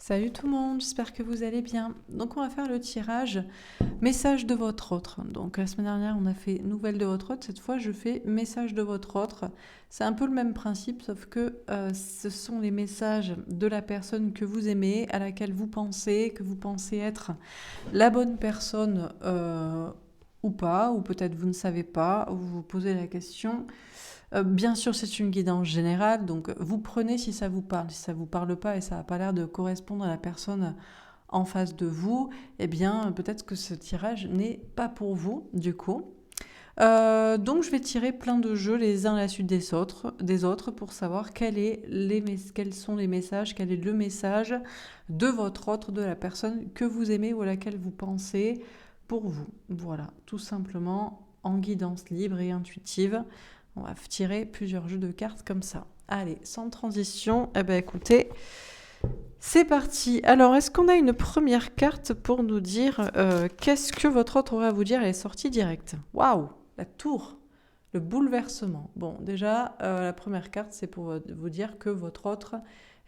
Salut tout le monde, j'espère que vous allez bien. Donc on va faire le tirage message de votre autre. Donc la semaine dernière on a fait nouvelle de votre autre, cette fois je fais message de votre autre. C'est un peu le même principe sauf que ce sont les messages de la personne que vous aimez, à laquelle vous pensez, que vous pensez être la bonne personne ou pas, ou peut-être vous ne savez pas, ou vous vous posez la question. Bien sûr, c'est une guidance générale, donc vous prenez si ça vous parle. Si ça vous parle pas et ça n'a pas l'air de correspondre à la personne en face de vous, eh bien, peut-être que ce tirage n'est pas pour vous, du coup. Donc, je vais tirer plein de jeux les uns à la suite des autres pour savoir quels sont les messages, quel est le message de votre autre, de la personne que vous aimez ou à laquelle vous pensez pour vous. Voilà, tout simplement en guidance libre et intuitive. On va tirer plusieurs jeux de cartes comme ça. Allez, sans transition, eh ben écoutez, c'est parti. Alors, est-ce qu'on a une première carte pour nous dire qu'est-ce que votre autre aurait à vous dire? Elle est sortie directe. Waouh, la tour, le bouleversement. Bon, déjà, la première carte, c'est pour vous dire que votre autre,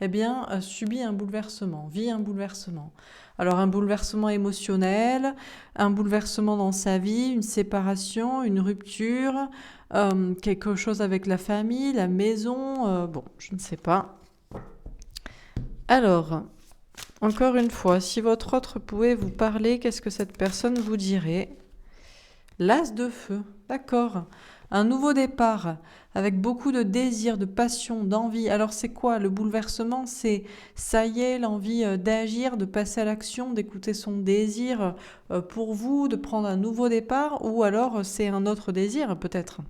eh bien, subit un bouleversement, vit un bouleversement. Alors, un bouleversement émotionnel, un bouleversement dans sa vie, une séparation, une rupture, quelque chose avec la famille, la maison, bon, je ne sais pas. Alors, encore une fois, si votre autre pouvait vous parler, qu'est-ce que cette personne vous dirait? L'as de feu, d'accord. Un nouveau départ, avec beaucoup de désir, de passion, d'envie. Alors c'est quoi le bouleversement? C'est ça y est, l'envie d'agir, de passer à l'action, d'écouter son désir pour vous, de prendre un nouveau départ, ou alors c'est un autre désir peut-être.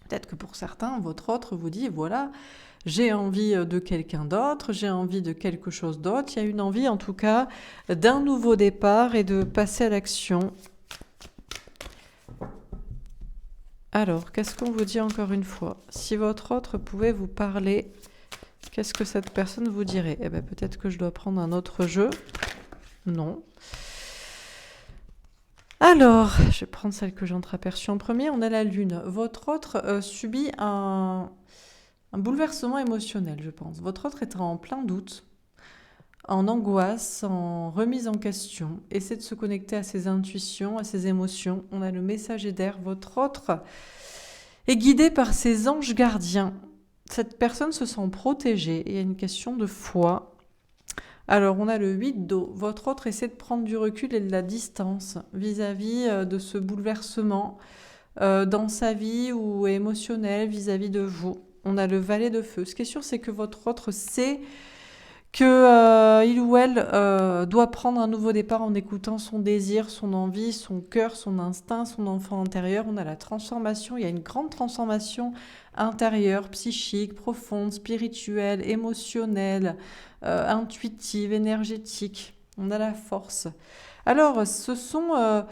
Peut-être que pour certains, votre autre vous dit, voilà, j'ai envie de quelqu'un d'autre, j'ai envie de quelque chose d'autre. Il y a une envie en tout cas d'un nouveau départ et de passer à l'action. Alors, qu'est-ce qu'on vous dit encore une fois? Si votre autre pouvait vous parler, qu'est-ce que cette personne vous dirait? Eh bien, peut-être que je dois prendre un autre jeu. Non. Alors, je vais prendre celle que j'ai entreaperçue en premier. On a la lune. Votre autre subit un bouleversement émotionnel, je pense. Votre autre est en plein doute, en angoisse, en remise en question. Essaie de se connecter à ses intuitions, à ses émotions. On a le messager d'air. Votre autre est guidé par ses anges gardiens. Cette personne se sent protégée. Il y a une question de foi. Alors, on a le 8 d'eau. Votre autre essaie de prendre du recul et de la distance vis-à-vis de ce bouleversement dans sa vie ou émotionnel vis-à-vis de vous. On a le valet de feu. Ce qui est sûr, c'est que votre autre sait que il ou elle doit prendre un nouveau départ en écoutant son désir, son envie, son cœur, son instinct, son enfant intérieur. On a la transformation. Il y a une grande transformation intérieure, psychique, profonde, spirituelle, émotionnelle, intuitive, énergétique. On a la force. Alors, ce sont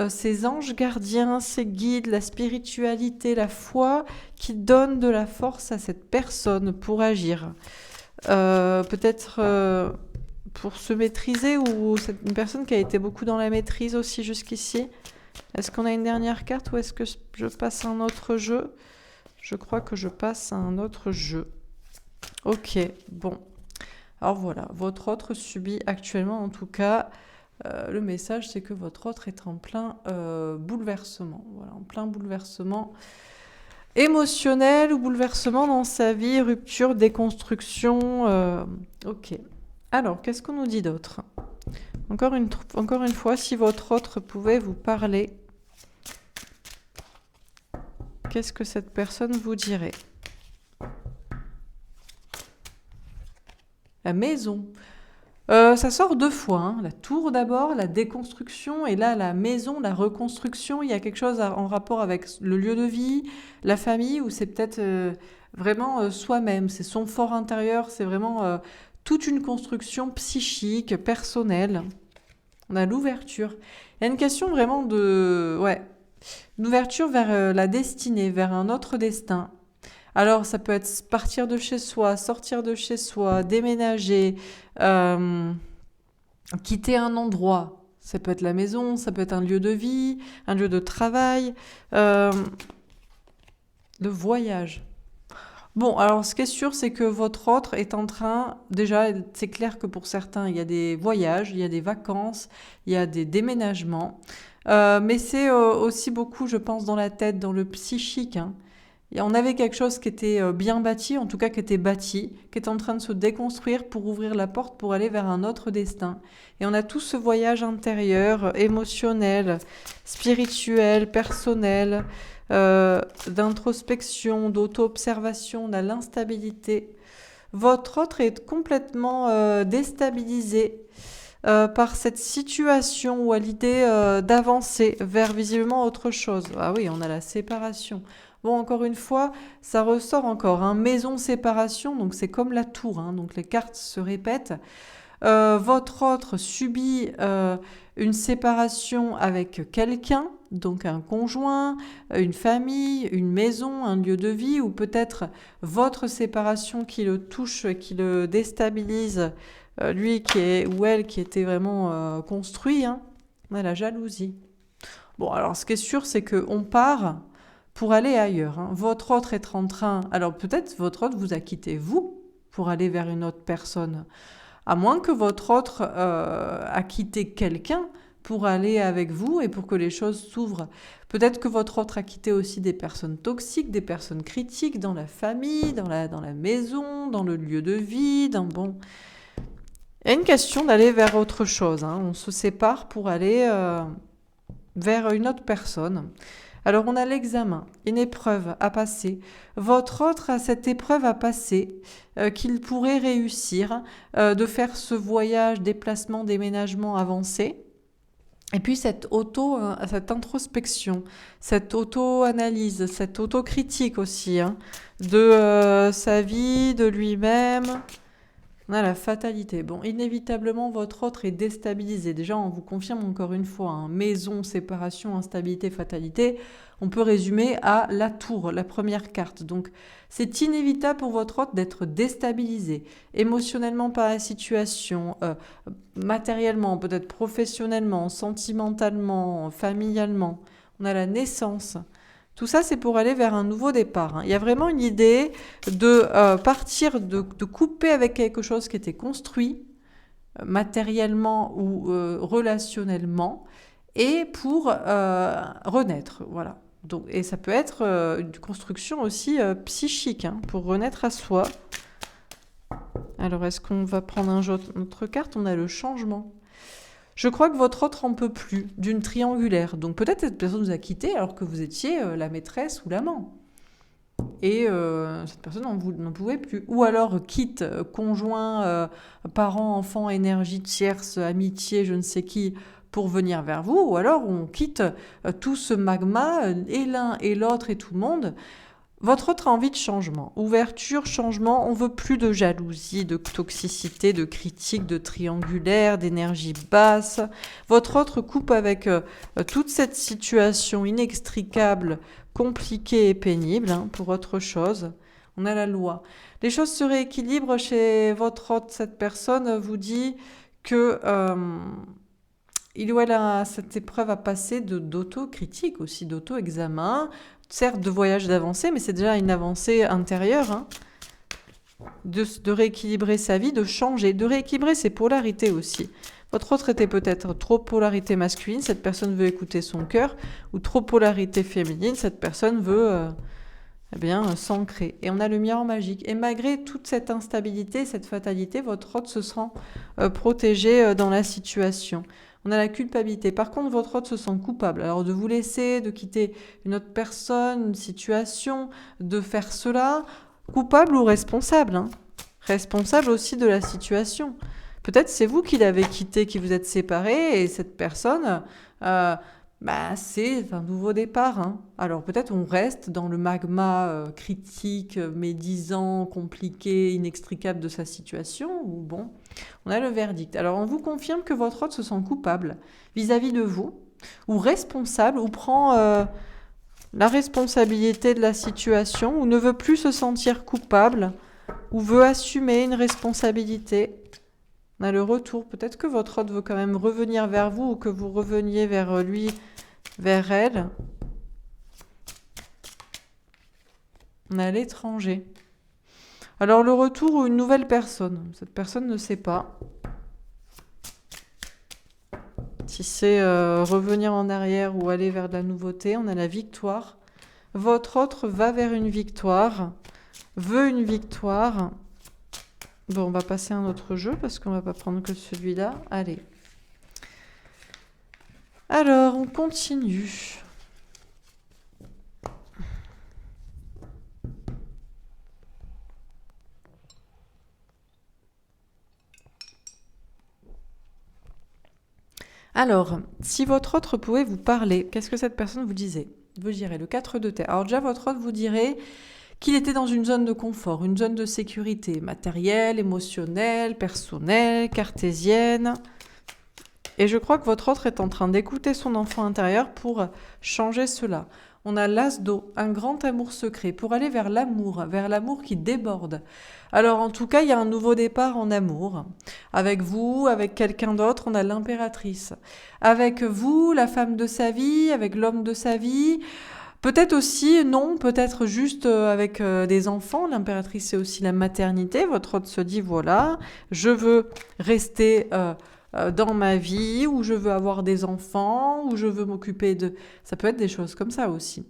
ces anges gardiens, ces guides, la spiritualité, la foi qui donnent de la force à cette personne pour agir. Peut-être pour se maîtriser ou c'est une personne qui a été beaucoup dans la maîtrise aussi jusqu'ici. Est-ce qu'on a une dernière carte ou est-ce que je passe à un autre jeu? Je crois que je passe à un autre jeu. Ok, bon. Alors voilà, votre autre subit actuellement en tout cas, le message c'est que votre autre est en plein bouleversement. Voilà, en plein bouleversement émotionnel ou bouleversement dans sa vie, rupture, déconstruction. Ok. Alors, qu'est-ce qu'on nous dit d'autre? Encore une fois, si votre autre pouvait vous parler, qu'est-ce que cette personne vous dirait? La maison. Ça sort deux fois, hein. La tour d'abord, la déconstruction, et là la maison, la reconstruction. Il y a quelque chose en rapport avec le lieu de vie, la famille, ou c'est peut-être vraiment soi-même, c'est son fort intérieur, c'est vraiment toute une construction psychique, personnelle. On a l'ouverture. Il y a une question vraiment de... Ouais, une ouverture vers la destinée, vers un autre destin. Alors, ça peut être partir de chez soi, sortir de chez soi, déménager, quitter un endroit. Ça peut être la maison, ça peut être un lieu de vie, un lieu de travail, le voyage. Bon, alors ce qui est sûr, c'est que votre autre est en train, déjà, c'est clair que pour certains, il y a des voyages, il y a des vacances, il y a des déménagements, mais c'est aussi beaucoup, je pense, dans la tête, dans le psychique, hein. Et on avait quelque chose qui était bien bâti, en tout cas qui était bâti, qui est en train de se déconstruire pour ouvrir la porte pour aller vers un autre destin. Et on a tout ce voyage intérieur, émotionnel, spirituel, personnel, d'introspection, d'auto-observation, on a l'instabilité. Votre autre est complètement déstabilisé par cette situation ou à l'idée d'avancer vers visiblement autre chose. Ah oui, on a la séparation. Bon, encore une fois, ça ressort encore, hein. Maison séparation, donc c'est comme la tour, hein, donc les cartes se répètent. Votre autre subit une séparation avec quelqu'un, donc un conjoint, une famille, une maison, un lieu de vie, ou peut-être votre séparation qui le touche, qui le déstabilise, lui qui est, ou elle qui était vraiment construit, hein. On a la jalousie. Bon, alors ce qui est sûr, c'est qu'on part pour aller ailleurs, hein. Votre autre est en train... Alors peut-être votre autre vous a quitté, vous, pour aller vers une autre personne. À moins que votre autre a quitté quelqu'un pour aller avec vous et pour que les choses s'ouvrent. Peut-être que votre autre a quitté aussi des personnes toxiques, des personnes critiques dans la famille, dans la maison, dans le lieu de vie. Bon. Il y a une question d'aller vers autre chose, hein. On se sépare pour aller vers une autre personne. Alors on a l'examen, une épreuve à passer. Votre autre a cette épreuve à passer qu'il pourrait réussir, de faire ce voyage, déplacement, déménagement avancé. Et puis cette introspection, cette auto-analyse, cette autocritique aussi, hein, de sa vie, de lui-même. On a la fatalité. Bon, inévitablement, votre autre est déstabilisé. Déjà, on vous confirme encore une fois, hein, maison, séparation, instabilité, fatalité. On peut résumer à la tour, la première carte. Donc, c'est inévitable pour votre autre d'être déstabilisé, émotionnellement par la situation, matériellement, peut-être professionnellement, sentimentalement, familialement. On a la naissance. Tout ça, c'est pour aller vers un nouveau départ, hein. Il y a vraiment une idée de partir, de couper avec quelque chose qui était construit, matériellement ou relationnellement, et pour renaître. Voilà. Donc, et ça peut être une construction aussi psychique, hein, pour renaître à soi. Alors, est-ce qu'on va prendre autre carte? On a le changement. Je crois que votre autre en peut plus d'une triangulaire. Donc peut-être cette personne vous a quitté alors que vous étiez la maîtresse ou l'amant. Et cette personne n'en pouvait plus. Ou alors quitte conjoint, parents, enfants, énergie tierce, amitié, je ne sais qui, pour venir vers vous. Ou alors on quitte tout ce magma, et l'un et l'autre et tout le monde. Votre autre a envie de changement, ouverture, changement, on veut plus de jalousie, de toxicité, de critique, de triangulaire, d'énergie basse. Votre autre coupe avec toute cette situation inextricable, compliquée et pénible, hein, pour autre chose. On a la loi. Les choses se rééquilibrent chez votre autre. Cette personne vous dit que il ou elle a cette épreuve à passer d'auto-critique aussi, d'auto-examen. Certes, de voyage d'avancée, mais c'est déjà une avancée intérieure, hein, de rééquilibrer sa vie, de changer, de rééquilibrer ses polarités aussi. Votre autre était peut-être trop polarité masculine, cette personne veut écouter son cœur, ou trop polarité féminine, cette personne veut s'ancrer. Et on a le miroir magique. Et malgré toute cette instabilité, cette fatalité, votre autre se sent protégé dans la situation. On a la culpabilité. Par contre, votre autre se sent coupable. Alors de vous laisser, de quitter une autre personne, une situation, de faire cela, coupable ou responsable, hein. Responsable aussi de la situation. Peut-être c'est vous qui l'avez quitté, qui vous êtes séparés, et cette personne, c'est un nouveau départ, hein. Alors peut-être on reste dans le magma critique, médisant, compliqué, inextricable de sa situation, ou bon, on a le verdict. Alors on vous confirme que votre autre se sent coupable vis-à-vis de vous, ou responsable, ou prend la responsabilité de la situation, ou ne veut plus se sentir coupable, ou veut assumer une responsabilité. On a le retour. Peut-être que votre autre veut quand même revenir vers vous, ou que vous reveniez vers lui, vers elle. On a l'étranger. Alors le retour ou une nouvelle personne, cette personne ne sait pas. Si c'est revenir en arrière ou aller vers de la nouveauté, on a la victoire. Votre autre va vers une victoire, veut une victoire. Bon, on va passer à un autre jeu parce qu'on va pas prendre que celui-là. Allez. Alors, on continue. Alors, si votre autre pouvait vous parler, qu'est-ce que cette personne vous disait? Vous direz le 4 de terre. Alors déjà, votre autre vous dirait qu'il était dans une zone de confort, une zone de sécurité matérielle, émotionnelle, personnelle, cartésienne. Et je crois que votre autre est en train d'écouter son enfant intérieur pour changer cela. On a l'as d'eau, un grand amour secret, pour aller vers l'amour qui déborde. Alors en tout cas, il y a un nouveau départ en amour. Avec vous, avec quelqu'un d'autre, on a l'impératrice. Avec vous, la femme de sa vie, avec l'homme de sa vie. Peut-être aussi, non, peut-être juste avec des enfants. L'impératrice, c'est aussi la maternité. Votre autre se dit, voilà, je veux rester dans ma vie, où je veux avoir des enfants, où je veux m'occuper de... Ça peut être des choses comme ça aussi.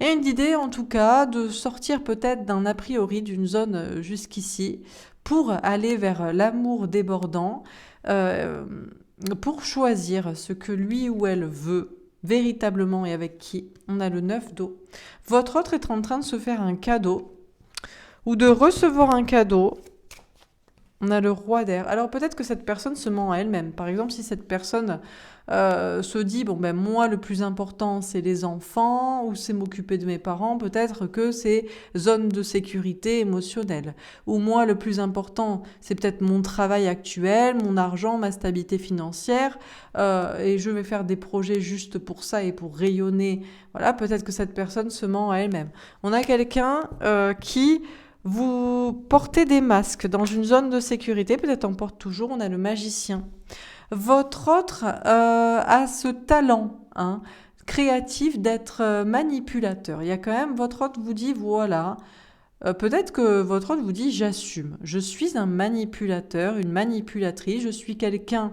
Et une idée, en tout cas, de sortir peut-être d'un a priori, d'une zone jusqu'ici, pour aller vers l'amour débordant, euh, pour choisir ce que lui ou elle veut véritablement et avec qui. On a le 9 d'eau. Votre autre est en train de se faire un cadeau ou de recevoir un cadeau. On a le roi d'air. Alors peut-être que cette personne se ment à elle-même. Par exemple, si cette personne se dit, bon ben moi le plus important c'est les enfants ou c'est m'occuper de mes parents, peut-être que c'est zone de sécurité émotionnelle. Ou moi le plus important c'est peut-être mon travail actuel, mon argent, ma stabilité financière et je vais faire des projets juste pour ça et pour rayonner. Voilà, peut-être que cette personne se ment à elle-même. On a quelqu'un qui... Vous portez des masques dans une zone de sécurité, peut-être en porte toujours, on a le magicien. Votre autre a ce talent créatif d'être manipulateur. Il y a quand même, votre autre vous dit, voilà, peut-être que votre autre vous dit, j'assume. Je suis un manipulateur, une manipulatrice, je suis quelqu'un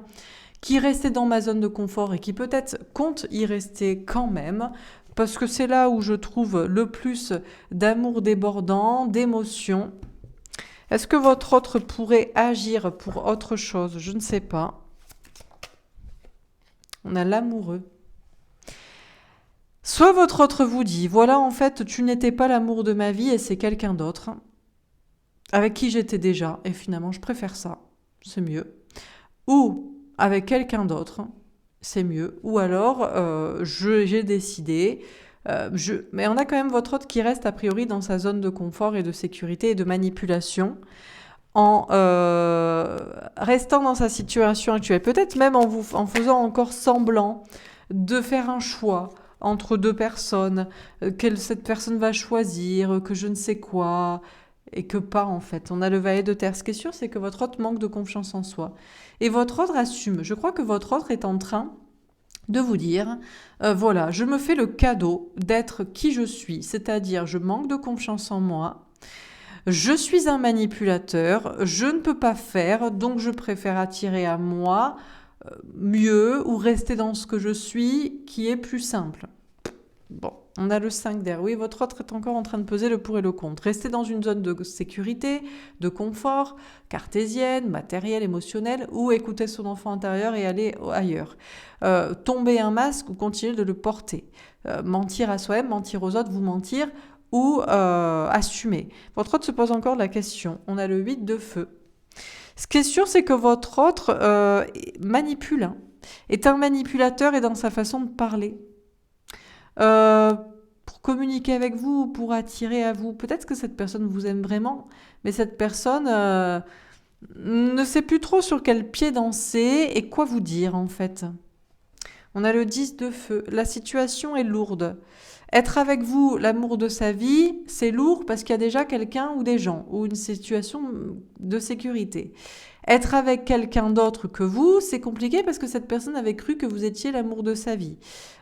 qui restait dans ma zone de confort et qui peut-être compte y rester quand même, parce que c'est là où je trouve le plus d'amour débordant, d'émotion. Est-ce que votre autre pourrait agir pour autre chose? Je ne sais pas. On a l'amoureux. Soit votre autre vous dit, voilà en fait tu n'étais pas l'amour de ma vie et c'est quelqu'un d'autre, avec qui j'étais déjà, et finalement je préfère ça, c'est mieux. Ou avec quelqu'un d'autre, c'est mieux. Ou alors, j'ai décidé. Mais on a quand même votre autre qui reste a priori dans sa zone de confort et de sécurité et de manipulation en restant dans sa situation actuelle. Peut-être même en faisant encore semblant de faire un choix entre deux personnes, que cette personne va choisir, que je ne sais quoi, et que pas en fait. On a le valet de terre. Ce qui est sûr, c'est que votre autre manque de confiance en soi. Et votre autre assume. Je crois que votre autre est en train de vous dire, voilà, je me fais le cadeau d'être qui je suis, c'est-à-dire je manque de confiance en moi, je suis un manipulateur, je ne peux pas faire, donc je préfère attirer à moi mieux ou rester dans ce que je suis, qui est plus simple. Bon, on a le 5 d'air. Oui, votre autre est encore en train de peser le pour et le contre. Rester dans une zone de sécurité, de confort, cartésienne, matérielle, émotionnelle, ou écouter son enfant intérieur et aller ailleurs. Tomber un masque ou continuer de le porter. Mentir à soi-même, mentir aux autres, vous mentir, ou assumer. Votre autre se pose encore la question. On a le 8 de feu. Ce qui est sûr, c'est que votre autre manipule, est un manipulateur et dans sa façon de parler. Pour communiquer avec vous ou pour attirer à vous. Peut-être que cette personne vous aime vraiment, mais cette personne ne sait plus trop sur quel pied danser et quoi vous dire en fait. On a le 10 de feu. La situation est lourde. Être avec vous, l'amour de sa vie, c'est lourd parce qu'il y a déjà quelqu'un ou des gens ou une situation de sécurité. Être avec quelqu'un d'autre que vous, c'est compliqué parce que cette personne avait cru que vous étiez l'amour de sa vie.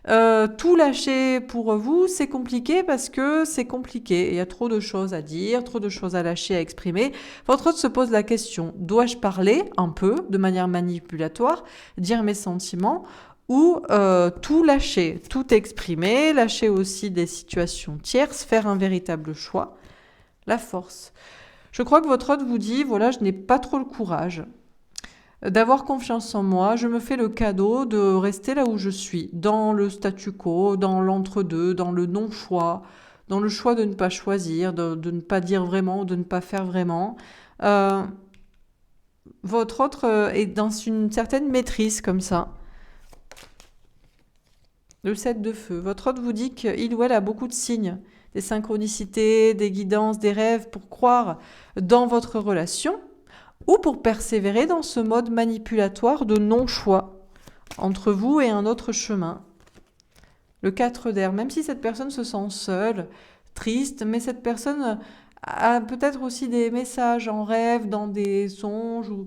Tout lâcher pour vous, c'est compliqué parce que c'est compliqué. Il y a trop de choses à dire, trop de choses à lâcher, à exprimer. Votre autre se pose la question, dois-je parler un peu, de manière manipulatoire, dire mes sentiments ou tout lâcher, tout exprimer, lâcher aussi des situations tierces, faire un véritable choix. La force. Je crois que votre hôte vous dit, voilà, je n'ai pas trop le courage d'avoir confiance en moi, je me fais le cadeau de rester là où je suis, dans le statu quo, dans l'entre-deux, dans le non-choix, dans le choix de ne pas choisir, de ne pas dire vraiment, de ne pas faire vraiment. Votre autre est dans une certaine maîtrise comme ça. Le 7 de feu. Votre hôte vous dit qu'il ou elle a beaucoup de signes, des synchronicités, des guidances, des rêves pour croire dans votre relation ou pour persévérer dans ce mode manipulatoire de non-choix entre vous et un autre chemin. Le 4 d'air, même si cette personne se sent seule, triste, mais cette personne a peut-être aussi des messages en rêve, dans des songes, ou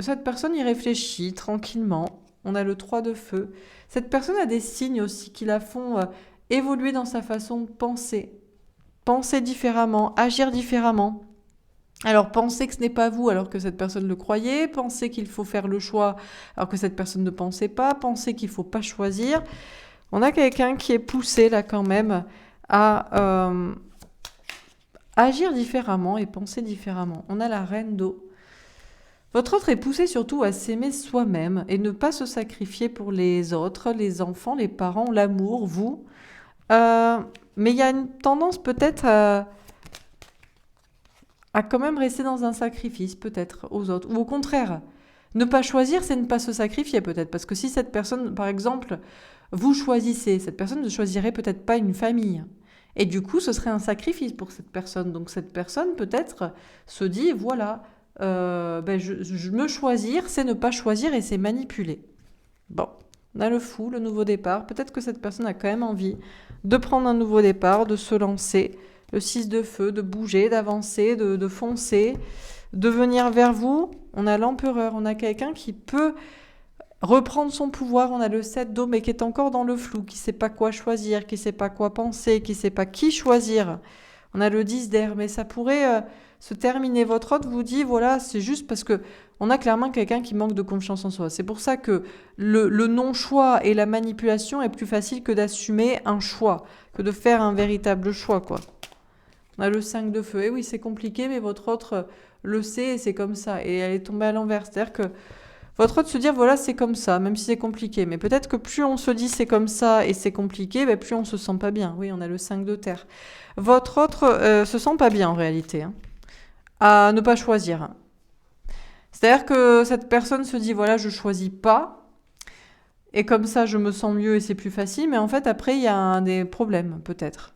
cette personne y réfléchit tranquillement. On a le 3 de feu. Cette personne a des signes aussi qui la font évoluer dans sa façon de penser différemment, agir différemment. Alors pensez que ce n'est pas vous alors que cette personne le croyait, pensez qu'il faut faire le choix alors que cette personne ne pensait pas, pensez qu'il ne faut pas choisir. On a quelqu'un qui est poussé là quand même à agir différemment et penser différemment. On a la reine d'eau. Votre autre est poussé surtout à s'aimer soi-même et ne pas se sacrifier pour les autres, les enfants, les parents, l'amour, vous. Mais il y a une tendance peut-être à quand même rester dans un sacrifice peut-être aux autres. Ou au contraire, ne pas choisir, c'est ne pas se sacrifier peut-être. Parce que si cette personne, par exemple, vous choisissez, cette personne ne choisirait peut-être pas une famille. Et du coup, ce serait un sacrifice pour cette personne. Donc cette personne peut-être se dit, voilà, je me choisir, c'est ne pas choisir et c'est manipuler. Bon, on a le fou, le nouveau départ. Peut-être que cette personne a quand même envie de prendre un nouveau départ, de se lancer. Le 6 de feu, de bouger, d'avancer, de foncer, de venir vers vous. On a l'empereur, on a quelqu'un qui peut reprendre son pouvoir. On a le 7 d'eau, mais qui est encore dans le flou, qui ne sait pas quoi choisir, qui ne sait pas quoi penser, qui ne sait pas qui choisir. On a le 10 d'air, mais ça pourrait se terminer. Votre hôte vous dit, voilà, c'est juste parce que on a clairement quelqu'un qui manque de confiance en soi. C'est pour ça que le non-choix et la manipulation est plus facile que d'assumer un choix, que de faire un véritable choix, quoi. On a le 5 de feu. Et oui, c'est compliqué, mais votre autre le sait et c'est comme ça. Et elle est tombée à l'envers. C'est-à-dire que votre autre se dit, voilà, c'est comme ça, même si c'est compliqué. Mais peut-être que plus on se dit c'est comme ça et c'est compliqué, ben plus on se sent pas bien. Oui, on a le 5 de terre. Votre autre se sent pas bien en réalité, hein, à ne pas choisir. C'est-à-dire que cette personne se dit, voilà, je choisis pas. Et comme ça, je me sens mieux et c'est plus facile. Mais en fait, après, il y a des problèmes, peut-être.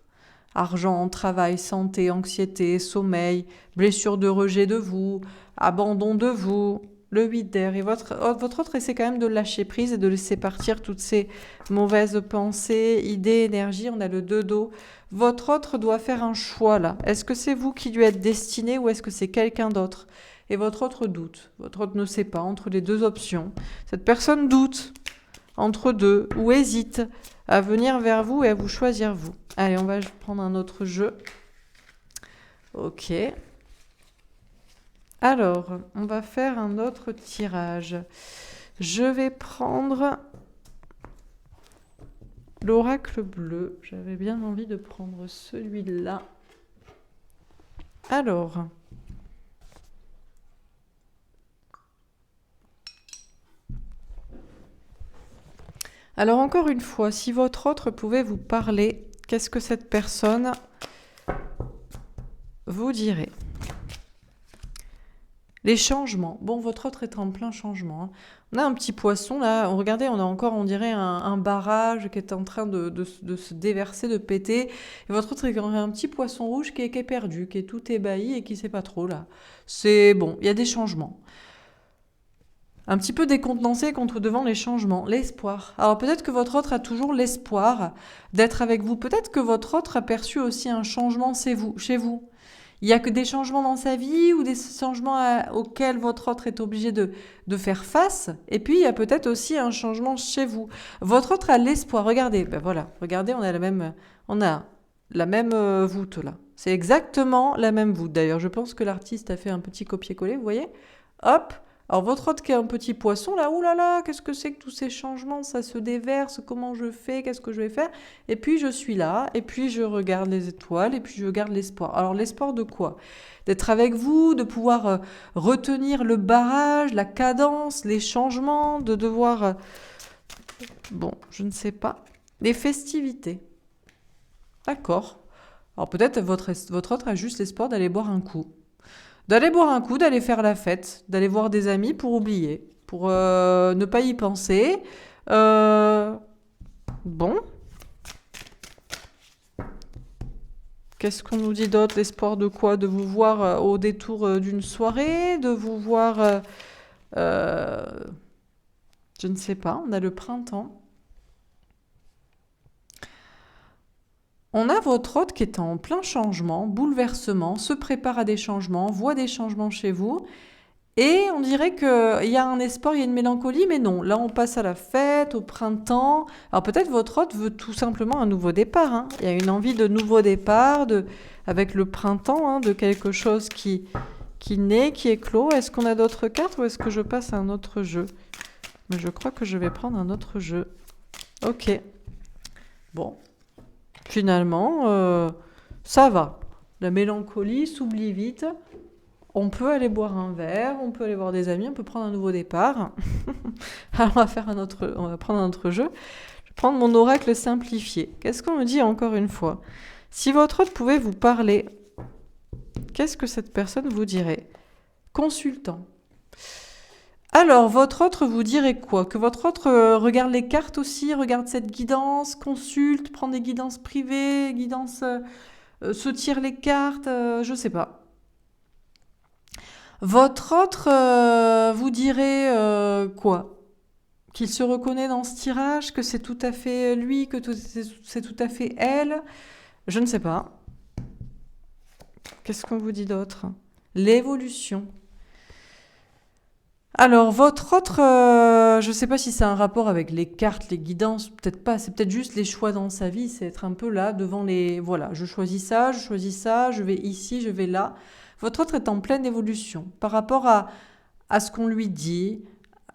Argent, travail, santé, anxiété, sommeil, blessure de rejet de vous, abandon de vous, le 8 d'air. Et votre autre essaie quand même de lâcher prise et de laisser partir toutes ces mauvaises pensées, idées, énergies. On a le 2 d'eau. Votre autre doit faire un choix là. Est-ce que c'est vous qui lui êtes destiné ou est-ce que c'est quelqu'un d'autre? Et votre autre doute. Votre autre ne sait pas entre les deux options. Cette personne doute entre deux ou hésite à venir vers vous et à vous choisir vous. Allez, on va prendre un autre jeu. Ok. Alors, on va faire un autre tirage. Je vais prendre l'oracle bleu. J'avais bien envie de prendre celui-là. Alors... Alors encore une fois, si votre autre pouvait vous parler, qu'est-ce que cette personne vous dirait? Les changements. Bon, votre autre est en plein changement, hein. On a un petit poisson là, regardez, on a encore, on dirait, un barrage qui est en train de se déverser, de péter. Et votre autre est un petit poisson rouge qui est perdu, qui est tout ébahi et qui ne sait pas trop là. C'est bon, il y a des changements. un petit peu décontenancé contre devant les changements, l'espoir. Alors peut-être que votre autre a toujours l'espoir d'être avec vous. Peut-être que votre autre a perçu aussi un changement chez vous. Il y a que des changements dans sa vie ou des changements auxquels votre autre est obligé de faire face. Et puis, il y a peut-être aussi un changement chez vous. Votre autre a l'espoir. Regardez, ben voilà, regardez, on a la même voûte là. C'est exactement la même voûte. D'ailleurs, je pense que l'artiste a fait un petit copier-coller, vous voyez? Hop. Alors, votre autre qui est un petit poisson là, oulala, qu'est-ce que c'est que tous ces changements? Ça se déverse, comment je fais? Qu'est-ce que je vais faire? Et puis je suis là, et puis je regarde les étoiles, et puis je garde l'espoir. Alors l'espoir de quoi? D'être avec vous, de pouvoir retenir le barrage, la cadence, les changements, de devoir... bon, je ne sais pas. Les festivités. D'accord. Alors peut-être votre autre a juste l'espoir d'aller boire un coup. D'aller boire un coup, d'aller faire la fête, d'aller voir des amis pour oublier, pour ne pas y penser. Bon. Qu'est-ce qu'on nous dit d'autre? L'espoir de quoi? De vous voir au détour d'une soirée, de vous voir... je ne sais pas, on a le printemps. On a votre hôte qui est en plein changement, bouleversement, se prépare à des changements, voit des changements chez vous. Et on dirait qu'il y a un espoir, il y a une mélancolie, mais non. Là, on passe à la fête, au printemps. Alors peut-être votre hôte veut tout simplement un nouveau départ. Hein. Il y a une envie de nouveau départ, avec le printemps, hein, de quelque chose qui naît, qui éclot. Est-ce qu'on a d'autres cartes ou est-ce que je passe à un autre jeu? Mais je crois que je vais prendre un autre jeu. Ok. Bon. Finalement, ça va. La mélancolie s'oublie vite. On peut aller boire un verre, on peut aller voir des amis, on peut prendre un nouveau départ. Alors on va prendre un autre jeu. Je vais prendre mon oracle simplifié. Qu'est-ce qu'on me dit encore une fois? Si votre hôte pouvait vous parler, qu'est-ce que cette personne vous dirait? Consultant. Alors, votre autre vous dirait quoi? Que votre autre regarde les cartes aussi, regarde cette guidance, consulte, prend des guidances privées, se tire les cartes, je sais pas. Votre autre vous dirait quoi? Qu'il se reconnaît dans ce tirage, que c'est tout à fait lui, que c'est tout à fait elle? Je ne sais pas. Qu'est-ce qu'on vous dit d'autre? L'évolution. Alors, votre autre, je ne sais pas si c'est un rapport avec les cartes, les guidances, peut-être pas, c'est peut-être juste les choix dans sa vie, c'est être un peu là devant les... Voilà, je choisis ça, je vais ici, je vais là. Votre autre est en pleine évolution par rapport à ce qu'on lui dit,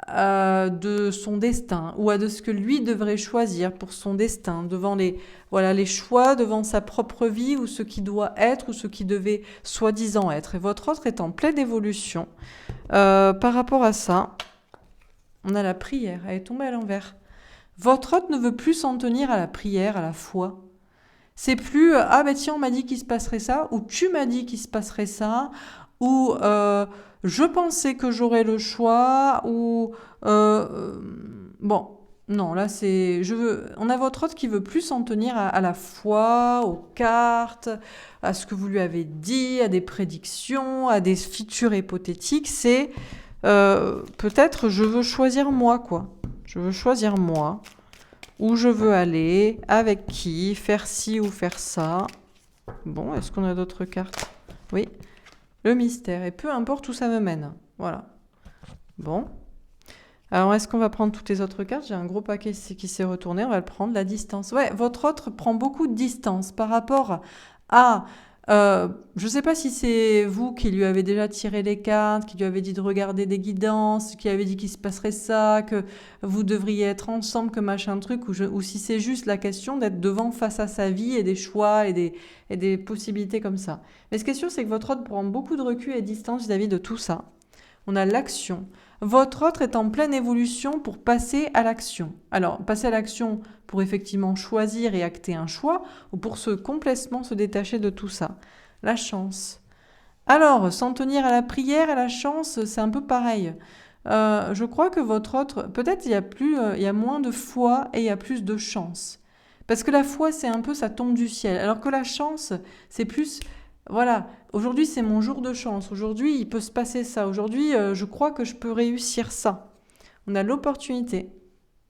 de son destin, ou de ce que lui devrait choisir pour son destin, devant les choix, devant sa propre vie, ou ce qui doit être, ou ce qui devait soi-disant être. Et votre autre est en pleine évolution. Par rapport à ça, on a la prière, elle est tombée à l'envers. Votre hôte ne veut plus s'en tenir à la prière, à la foi. C'est plus ah ben tiens on m'a dit qu'il se passerait ça, ou tu m'as dit qu'il se passerait ça, ou je pensais que j'aurais le choix, ou bon non là c'est on a votre hôte qui veut plus s'en tenir à la foi, aux cartes, à ce que vous lui avez dit, à des prédictions, à des futurs hypothétiques. C'est peut-être je veux choisir moi quoi. Je veux choisir moi. Où je veux aller, avec qui, faire ci ou faire ça. Bon, est-ce qu'on a d'autres cartes? Oui, le mystère. Et peu importe où ça me mène. Voilà. Bon. Alors, est-ce qu'on va prendre toutes les autres cartes? J'ai un gros paquet qui s'est retourné. On va le prendre. La distance. Ouais, votre autre prend beaucoup de distance par rapport à... je ne sais pas si c'est vous qui lui avez déjà tiré les cartes, qui lui avez dit de regarder des guidances, qui avez dit qu'il se passerait ça, que vous devriez être ensemble, que machin truc, ou si c'est juste la question d'être devant face à sa vie et des choix et des possibilités comme ça. Mais ce qui est sûr, c'est que votre autre prend beaucoup de recul et de distance vis-à-vis de tout ça. On a l'action. Votre autre est en pleine évolution pour passer à l'action. Alors, passer à l'action pour effectivement choisir et acter un choix, ou pour complètement se détacher de tout ça. La chance. Alors, s'en tenir à la prière, à la chance, c'est un peu pareil. Je crois que votre autre, peut-être il y a moins de foi et il y a plus de chance. Parce que la foi, c'est un peu ça tombe du ciel. Alors que la chance, c'est plus... Voilà, aujourd'hui c'est mon jour de chance, aujourd'hui il peut se passer ça, aujourd'hui je crois que je peux réussir ça. On a l'opportunité.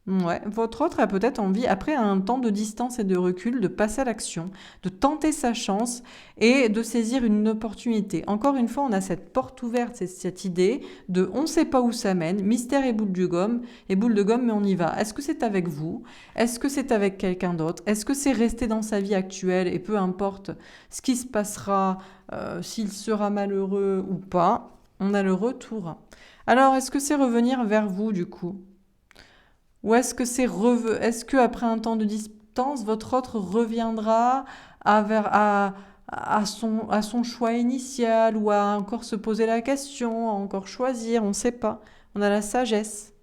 Ouais, votre autre a peut-être envie, après un temps de distance et de recul, de passer à l'action, de tenter sa chance et de saisir une opportunité. Encore une fois, on a cette porte ouverte, c'est cette idée de on ne sait pas où ça mène, mystère et boule de gomme, mais on y va. Est-ce que c'est avec vous? Est-ce que c'est avec quelqu'un d'autre? Est-ce que c'est rester dans sa vie actuelle et peu importe ce qui se passera, s'il sera malheureux ou pas, on a le retour. Alors, est-ce que c'est revenir vers vous du coup? Ou est-ce que après un temps de distance, votre autre reviendra à son choix initial ou à encore se poser la question, à encore choisir, on ne sait pas. On a la sagesse.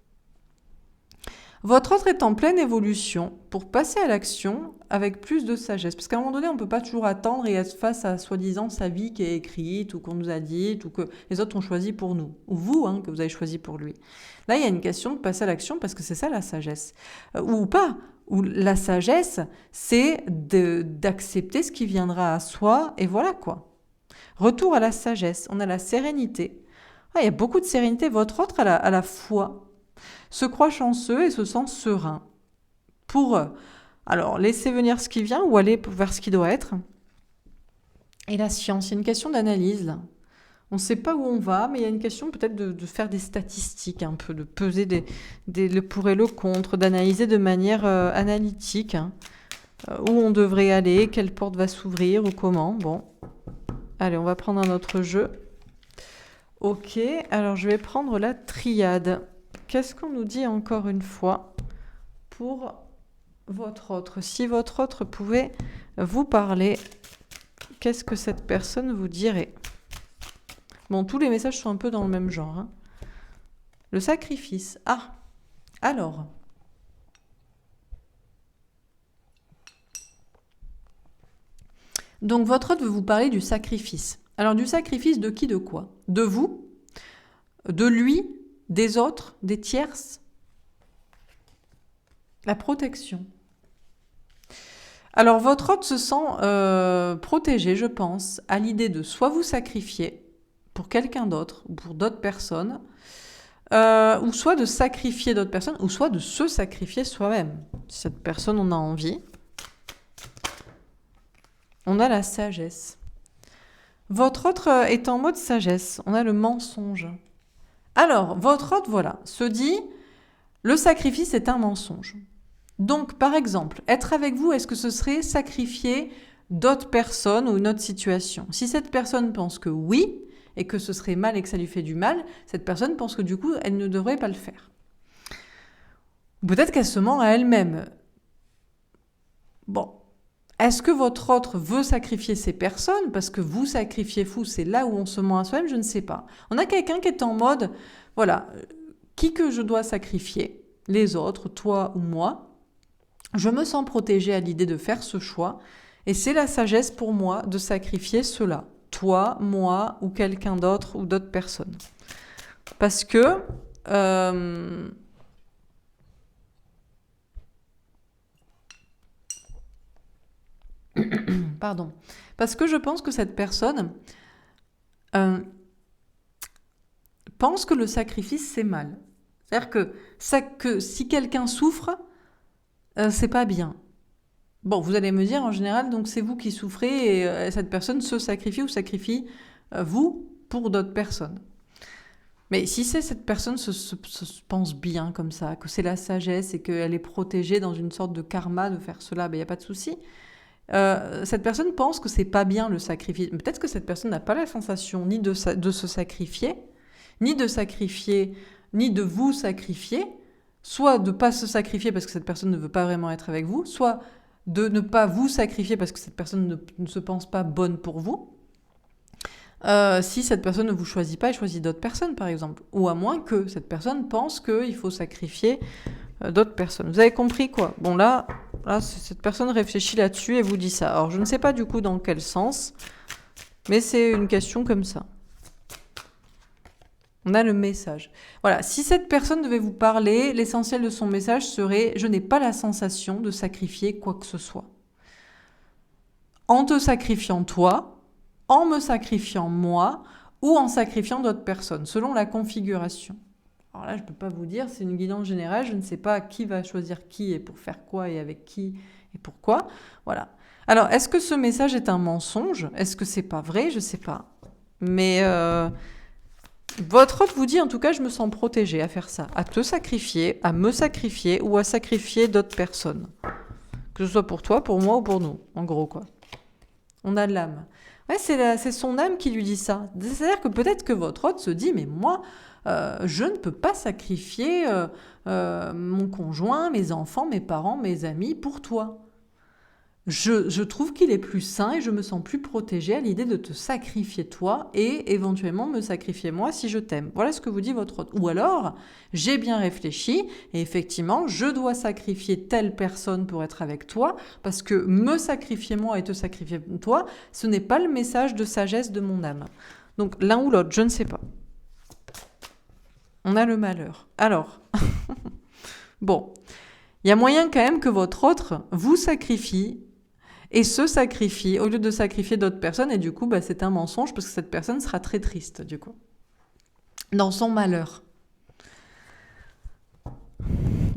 Votre autre est en pleine évolution pour passer à l'action avec plus de sagesse. Parce qu'à un moment donné, on ne peut pas toujours attendre et être face à soi-disant sa vie qui est écrite ou qu'on nous a dite ou que les autres ont choisi pour nous. Ou vous, que vous avez choisi pour lui. Là, il y a une question de passer à l'action parce que c'est ça la sagesse. Ou pas. Ou la sagesse, c'est d'accepter ce qui viendra à soi et voilà quoi. Retour à la sagesse. On a la sérénité. Il y a beaucoup de sérénité. Votre autre a la foi. Se croit chanceux et se sent serein pour alors laisser venir ce qui vient ou aller vers ce qui doit être. Et la science, il y a une question d'analyse là. On ne sait pas où on va, mais il y a une question peut-être de faire des statistiques un peu, de peser le pour et le contre, d'analyser de manière analytique où on devrait aller, quelle porte va s'ouvrir ou comment. Bon, allez, on va prendre un autre jeu. Ok, alors je vais prendre la triade. Qu'est-ce qu'on nous dit encore une fois pour votre autre? Si votre autre pouvait vous parler, qu'est-ce que cette personne vous dirait? Bon, tous les messages sont un peu dans le même genre. Le sacrifice. Ah, alors. Donc votre autre veut vous parler du sacrifice. Alors du sacrifice de qui, de quoi? De vous? De lui? Des autres, des tierces, la protection. Alors votre hôte se sent protégé, je pense, à l'idée de soit vous sacrifier pour quelqu'un d'autre ou pour d'autres personnes, ou soit de sacrifier d'autres personnes, ou soit de se sacrifier soi-même. Si cette personne en a envie. On a la sagesse. Votre autre est en mode sagesse. On a le mensonge. Alors, votre hôte, voilà, se dit, le sacrifice est un mensonge. Donc, par exemple, être avec vous, est-ce que ce serait sacrifier d'autres personnes ou une autre situation? Si cette personne pense que oui, et que ce serait mal et que ça lui fait du mal, cette personne pense que du coup, elle ne devrait pas le faire. Peut-être qu'elle se ment à elle-même. Bon. Est-ce que votre autre veut sacrifier ces personnes? Parce que vous sacrifiez vous, c'est là où on se ment à soi-même, je ne sais pas. On a quelqu'un qui est en mode, voilà, qui que je dois sacrifier? Les autres, toi ou moi? Je me sens protégée à l'idée de faire ce choix. Et c'est la sagesse pour moi de sacrifier cela. Toi, moi ou quelqu'un d'autre ou d'autres personnes. Parce que... Pardon. Parce que je pense que cette personne pense que le sacrifice, c'est mal. C'est-à-dire que si quelqu'un souffre, c'est pas bien. Bon, vous allez me dire, en général, donc c'est vous qui souffrez et cette personne se sacrifie ou sacrifie vous pour d'autres personnes. Mais si cette personne se pense bien comme ça, que c'est la sagesse et qu'elle est protégée dans une sorte de karma de faire cela, il n'y a pas de souci. Cette personne pense que c'est pas bien le sacrifice. Peut-être que cette personne n'a pas la sensation ni de se sacrifier, ni de vous sacrifier, soit de pas se sacrifier parce que cette personne ne veut pas vraiment être avec vous, soit de ne pas vous sacrifier parce que cette personne ne se pense pas bonne pour vous. Si cette personne ne vous choisit pas, elle choisit d'autres personnes par exemple, ou à moins que cette personne pense qu'il faut sacrifier d'autres personnes. Vous avez compris quoi? Bon là, cette personne réfléchit là-dessus et vous dit ça. Alors je ne sais pas du coup dans quel sens, mais c'est une question comme ça. On a le message. Voilà, si cette personne devait vous parler, l'essentiel de son message serait « Je n'ai pas la sensation de sacrifier quoi que ce soit. En te sacrifiant toi, en me sacrifiant moi, ou en sacrifiant d'autres personnes, selon la configuration. » Alors là, je ne peux pas vous dire, c'est une guidance générale, je ne sais pas qui va choisir qui et pour faire quoi et avec qui et pourquoi. Voilà. Alors, est-ce que ce message est un mensonge? Est-ce que c'est pas vrai? Je ne sais pas. Mais votre hôte vous dit, en tout cas, je me sens protégée à faire ça, à te sacrifier, à me sacrifier ou à sacrifier d'autres personnes. Que ce soit pour toi, pour moi ou pour nous, en gros, quoi. On a de l'âme. Ouais, c'est son âme qui lui dit ça. C'est-à-dire que peut-être que votre hôte se dit, mais moi, je ne peux pas sacrifier mon conjoint, mes enfants, mes parents, mes amis pour toi. Je trouve qu'il est plus sain et je me sens plus protégée à l'idée de te sacrifier toi et éventuellement me sacrifier moi si je t'aime. Voilà ce que vous dit votre hôte. Ou alors, j'ai bien réfléchi et effectivement, je dois sacrifier telle personne pour être avec toi parce que me sacrifier moi et te sacrifier toi, ce n'est pas le message de sagesse de mon âme. Donc l'un ou l'autre, je ne sais pas. On a le malheur. Alors, bon, il y a moyen quand même que votre autre vous sacrifie et se sacrifie au lieu de sacrifier d'autres personnes. Et du coup, c'est un mensonge parce que cette personne sera très triste, du coup, dans son malheur.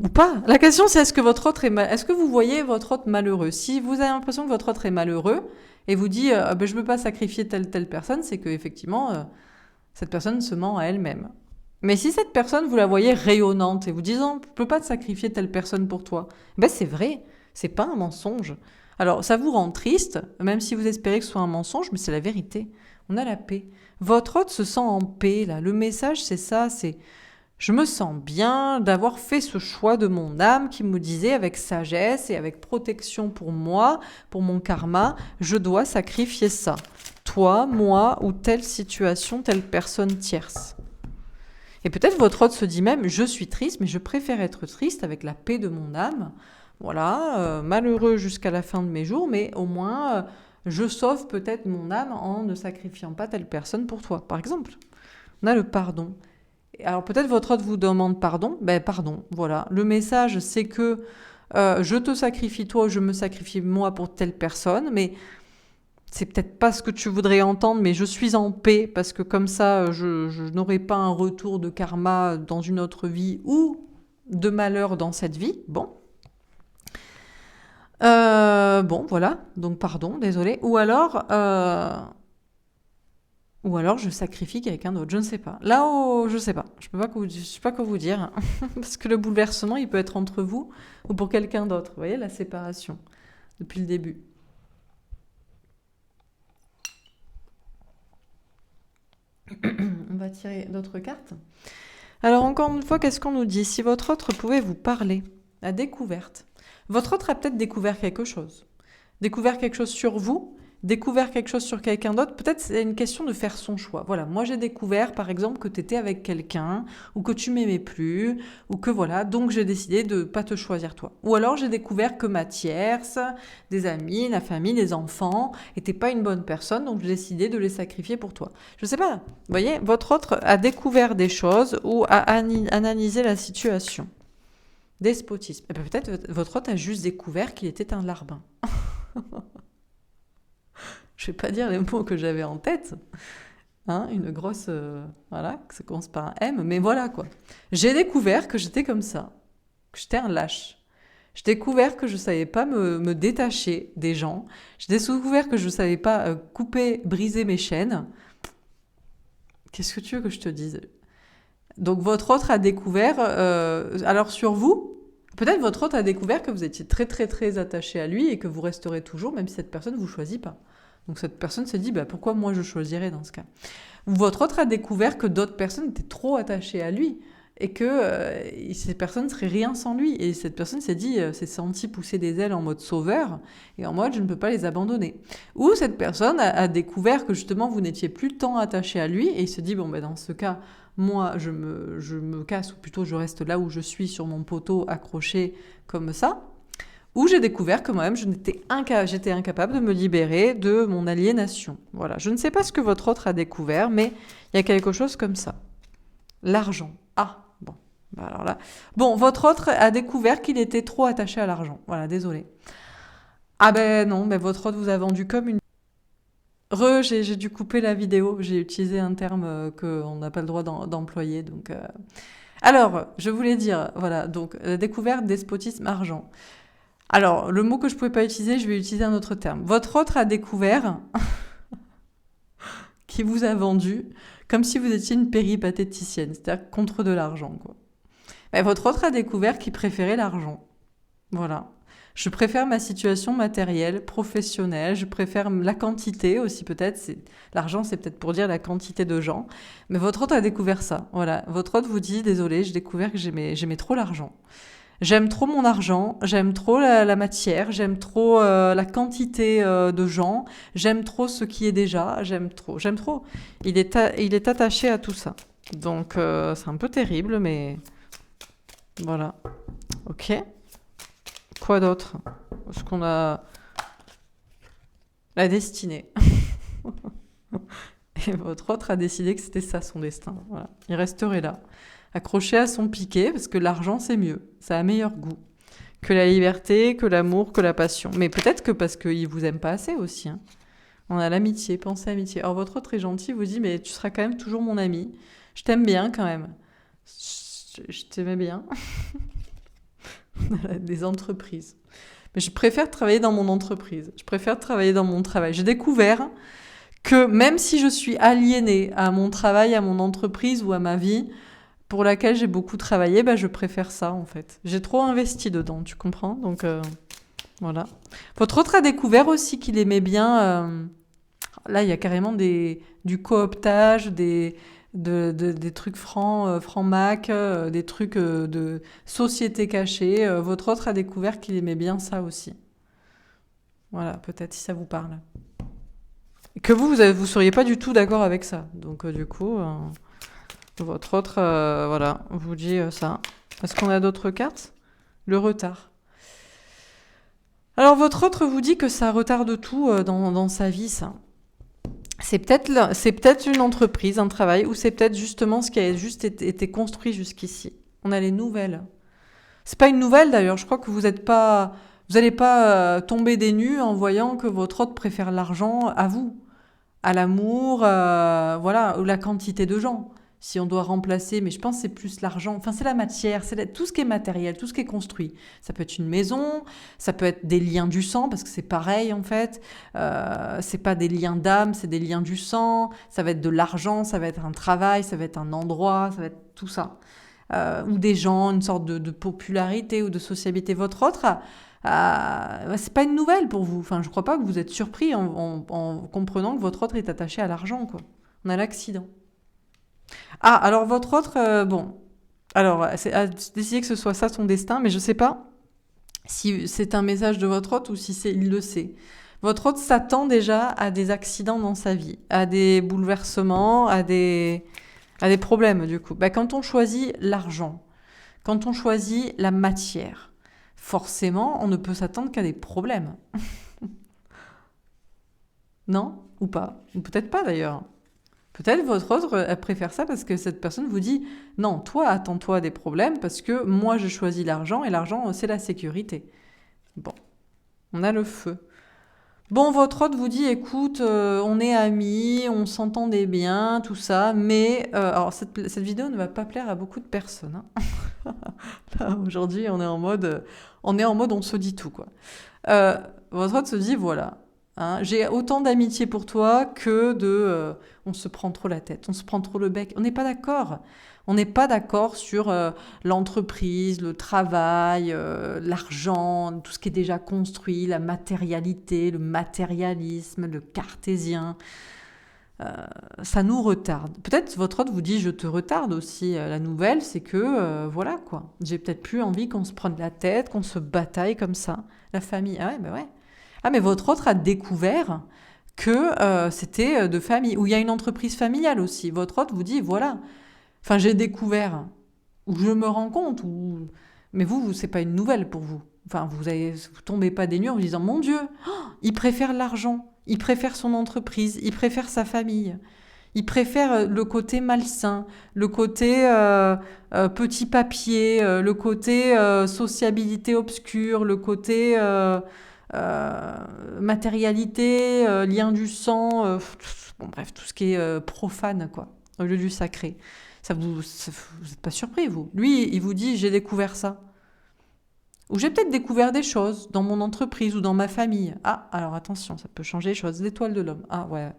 Ou pas. La question, c'est est-ce que votre autre est que vous voyez votre autre malheureux? Si vous avez l'impression que votre autre est malheureux et vous dit je ne veux pas sacrifier telle personne, c'est que effectivement cette personne se ment à elle-même. Mais si cette personne, vous la voyez rayonnante et vous disant je ne peux pas te sacrifier telle personne pour toi, c'est vrai, c'est pas un mensonge. Alors ça vous rend triste, même si vous espérez que ce soit un mensonge, mais c'est la vérité. On a la paix. Votre hôte se sent en paix là. Le message c'est ça, c'est je me sens bien d'avoir fait ce choix de mon âme qui me disait avec sagesse et avec protection pour moi, pour mon karma, je dois sacrifier ça. Toi, moi ou telle situation, telle personne tierce. Et peut-être votre hôte se dit même, je suis triste, mais je préfère être triste avec la paix de mon âme. Voilà, malheureux jusqu'à la fin de mes jours, mais au moins, je sauve peut-être mon âme en ne sacrifiant pas telle personne pour toi, par exemple. On a le pardon. Alors peut-être votre hôte vous demande pardon. Pardon, voilà. Le message, c'est que je te sacrifie toi ou je me sacrifie moi pour telle personne, mais c'est peut-être pas ce que tu voudrais entendre, mais je suis en paix parce que comme ça, je n'aurai pas un retour de karma dans une autre vie ou de malheur dans cette vie. Bon. Bon, voilà. Donc pardon, désolé. Ou alors je sacrifie quelqu'un d'autre. Je ne sais pas. Là, je sais pas. Je sais pas quoi vous dire parce que le bouleversement, il peut être entre vous ou pour quelqu'un d'autre. Vous voyez la séparation depuis le début. On va tirer d'autres cartes. Alors encore une fois, qu'est-ce qu'on nous dit? Si votre autre pouvait vous parler, la découverte. Votre autre a peut-être découvert quelque chose. Découvert quelque chose sur vous, découvert quelque chose sur quelqu'un d'autre. Peut-être c'est une question de faire son choix. Voilà, moi j'ai découvert par exemple que tu étais avec quelqu'un ou que tu m'aimais plus ou que voilà, donc j'ai décidé de pas te choisir toi. Ou alors j'ai découvert que ma tierce, des amis, la famille, les enfants étaient pas une bonne personne, donc j'ai décidé de les sacrifier pour toi. Je sais pas. Vous voyez, votre autre a découvert des choses ou a analysé la situation. Despotisme. Et peut-être votre hôte a juste découvert qu'il était un larbin. Je vais pas dire les mots que j'avais en tête. Une grosse... voilà, que ça commence par un M. Mais voilà, quoi. J'ai découvert que j'étais comme ça. Que j'étais un lâche. J'ai découvert que je savais pas me détacher des gens. J'ai découvert que je savais pas couper, briser mes chaînes. Qu'est-ce que tu veux que je te dise ? Donc votre autre a découvert, alors sur vous, peut-être votre autre a découvert que vous étiez très très très attaché à lui et que vous resterez toujours même si cette personne ne vous choisit pas. Donc cette personne s'est dit pourquoi moi je choisirais dans ce cas. Votre autre a découvert que d'autres personnes étaient trop attachées à lui et que ces personnes ne seraient rien sans lui. Et cette personne s'est senti pousser des ailes en mode sauveur et en mode je ne peux pas les abandonner. Ou cette personne a découvert que justement vous n'étiez plus tant attaché à lui et il se dit dans ce cas... Moi, je me casse, ou plutôt je reste là où je suis sur mon poteau accroché comme ça. Ou j'ai découvert que moi-même, j'étais incapable de me libérer de mon aliénation. Voilà, je ne sais pas ce que votre autre a découvert, mais il y a quelque chose comme ça. L'argent. Ah, bon. Alors là. Bon, votre autre a découvert qu'il était trop attaché à l'argent. Voilà, désolé. Ah non, votre autre vous a vendu comme une... J'ai dû couper la vidéo, j'ai utilisé un terme qu'on n'a pas le droit d'employer, donc Alors, je voulais dire, voilà, donc la découverte, despotisme, argent. Alors, le mot que je pouvais pas utiliser, je vais utiliser un autre terme. Votre autre a découvert qui vous a vendu comme si vous étiez une péripatéticienne, c'est-à-dire contre de l'argent, quoi. Mais votre autre a découvert qu'il préférait l'argent. Voilà. Je préfère ma situation matérielle, professionnelle, je préfère la quantité aussi peut-être. L'argent, c'est peut-être pour dire la quantité de gens. Mais votre autre a découvert ça. Voilà. Votre autre vous dit, désolé, j'ai découvert que j'aimais trop l'argent. J'aime trop mon argent, j'aime trop la matière, j'aime trop la quantité de gens, j'aime trop ce qui est déjà, j'aime trop. Il est attaché à tout ça. Donc c'est un peu terrible, mais voilà. Ok. Quoi d'autre? Est-ce qu'on a la destinée? Et votre autre a décidé que c'était ça son destin. Voilà. Il resterait là, accroché à son piquet, parce que l'argent c'est mieux, ça a meilleur goût que la liberté, que l'amour, que la passion. Mais peut-être que parce qu'il vous aime pas assez aussi. Hein. On a l'amitié, pensez à l'amitié. Alors votre autre est gentil, vous dit mais tu seras quand même toujours mon ami. Je t'aime bien quand même. Je t'aimais bien. Des entreprises. Mais je préfère travailler dans mon entreprise. Je préfère travailler dans mon travail. J'ai découvert que même si je suis aliénée à mon travail, à mon entreprise ou à ma vie, pour laquelle j'ai beaucoup travaillé, bah, je préfère ça en fait. J'ai trop investi dedans, tu comprends? Donc voilà. Votre autre a découvert aussi qu'il aimait bien. Là, il y a carrément du cooptage, des trucs francs Mac, des trucs de société cachée. Votre autre a découvert qu'il aimait bien ça aussi. Voilà, peut-être si ça vous parle. Et que vous seriez pas du tout d'accord avec ça. Donc du coup, votre autre, voilà, vous dit ça. Est-ce qu'on a d'autres cartes? Le retard. Alors votre autre vous dit que ça retarde tout dans sa vie, ça. C'est peut-être une entreprise, un travail, ou c'est peut-être justement ce qui a juste été construit jusqu'ici. On a les nouvelles. C'est pas une nouvelle d'ailleurs, je crois que vous n'allez pas tomber des nues en voyant que votre autre préfère l'argent à vous, à l'amour, voilà, ou la quantité de gens. Si on doit remplacer, mais je pense que c'est plus l'argent, enfin c'est la matière, tout ce qui est matériel, tout ce qui est construit. Ça peut être une maison, ça peut être des liens du sang, parce que c'est pareil en fait. C'est pas des liens d'âme, c'est des liens du sang. Ça va être de l'argent, ça va être un travail, ça va être un endroit, ça va être tout ça. Ou des gens, une sorte de popularité ou de sociabilité. Votre autre, c'est pas une nouvelle pour vous. Enfin, je crois pas que vous êtes surpris en comprenant que votre autre est attaché à l'argent, quoi. On a l'accident. Ah, alors votre autre, bon, alors c'est à décider que ce soit ça son destin, mais je sais pas si c'est un message de votre autre ou si il le sait. Votre autre s'attend déjà à des accidents dans sa vie, à des bouleversements, à des problèmes du coup. Bah, quand on choisit l'argent, quand on choisit la matière, forcément, on ne peut s'attendre qu'à des problèmes. Non? Ou pas? Ou peut-être pas d'ailleurs. Peut-être votre autre elle préfère ça parce que cette personne vous dit non, toi attends-toi des problèmes parce que moi je choisis l'argent et l'argent c'est la sécurité. Bon, on a le feu. Bon, votre autre vous dit écoute, on est amis, on s'entendait bien, tout ça, mais alors cette vidéo ne va pas plaire à beaucoup de personnes. Hein. Là, aujourd'hui, on est en mode on se dit tout quoi. Euh, Votre autre se dit voilà, hein, j'ai autant d'amitié pour toi que on se prend trop la tête, on se prend trop le bec. On n'est pas d'accord. On n'est pas d'accord sur l'entreprise, le travail, l'argent, tout ce qui est déjà construit, la matérialité, le matérialisme, le cartésien. Ça nous retarde. Peut-être votre autre vous dit je te retarde aussi. La nouvelle, c'est que voilà quoi. J'ai peut-être plus envie qu'on se prenne la tête, qu'on se bataille comme ça. La famille, ah ouais, bah ouais. Ah mais votre autre a découvert que c'était de famille, où il y a une entreprise familiale aussi. Votre autre vous dit voilà. Enfin j'ai découvert, ou je me rends compte, ou mais c'est pas une nouvelle pour vous. Enfin vous tombez pas des nues en vous disant mon Dieu, il préfère l'argent. Il préfère son entreprise, il préfère sa famille, il préfère le côté malsain, le côté petit papier, le côté sociabilité obscure, le côté matérialité, lien du sang, bon, bref, tout ce qui est profane, quoi, au lieu du sacré. Vous n'êtes pas surpris, vous. Lui, il vous dit, j'ai découvert ça. Ou j'ai peut-être découvert des choses dans mon entreprise ou dans ma famille. Ah, alors attention, ça peut changer les choses. L'étoile de l'homme. Ah ouais.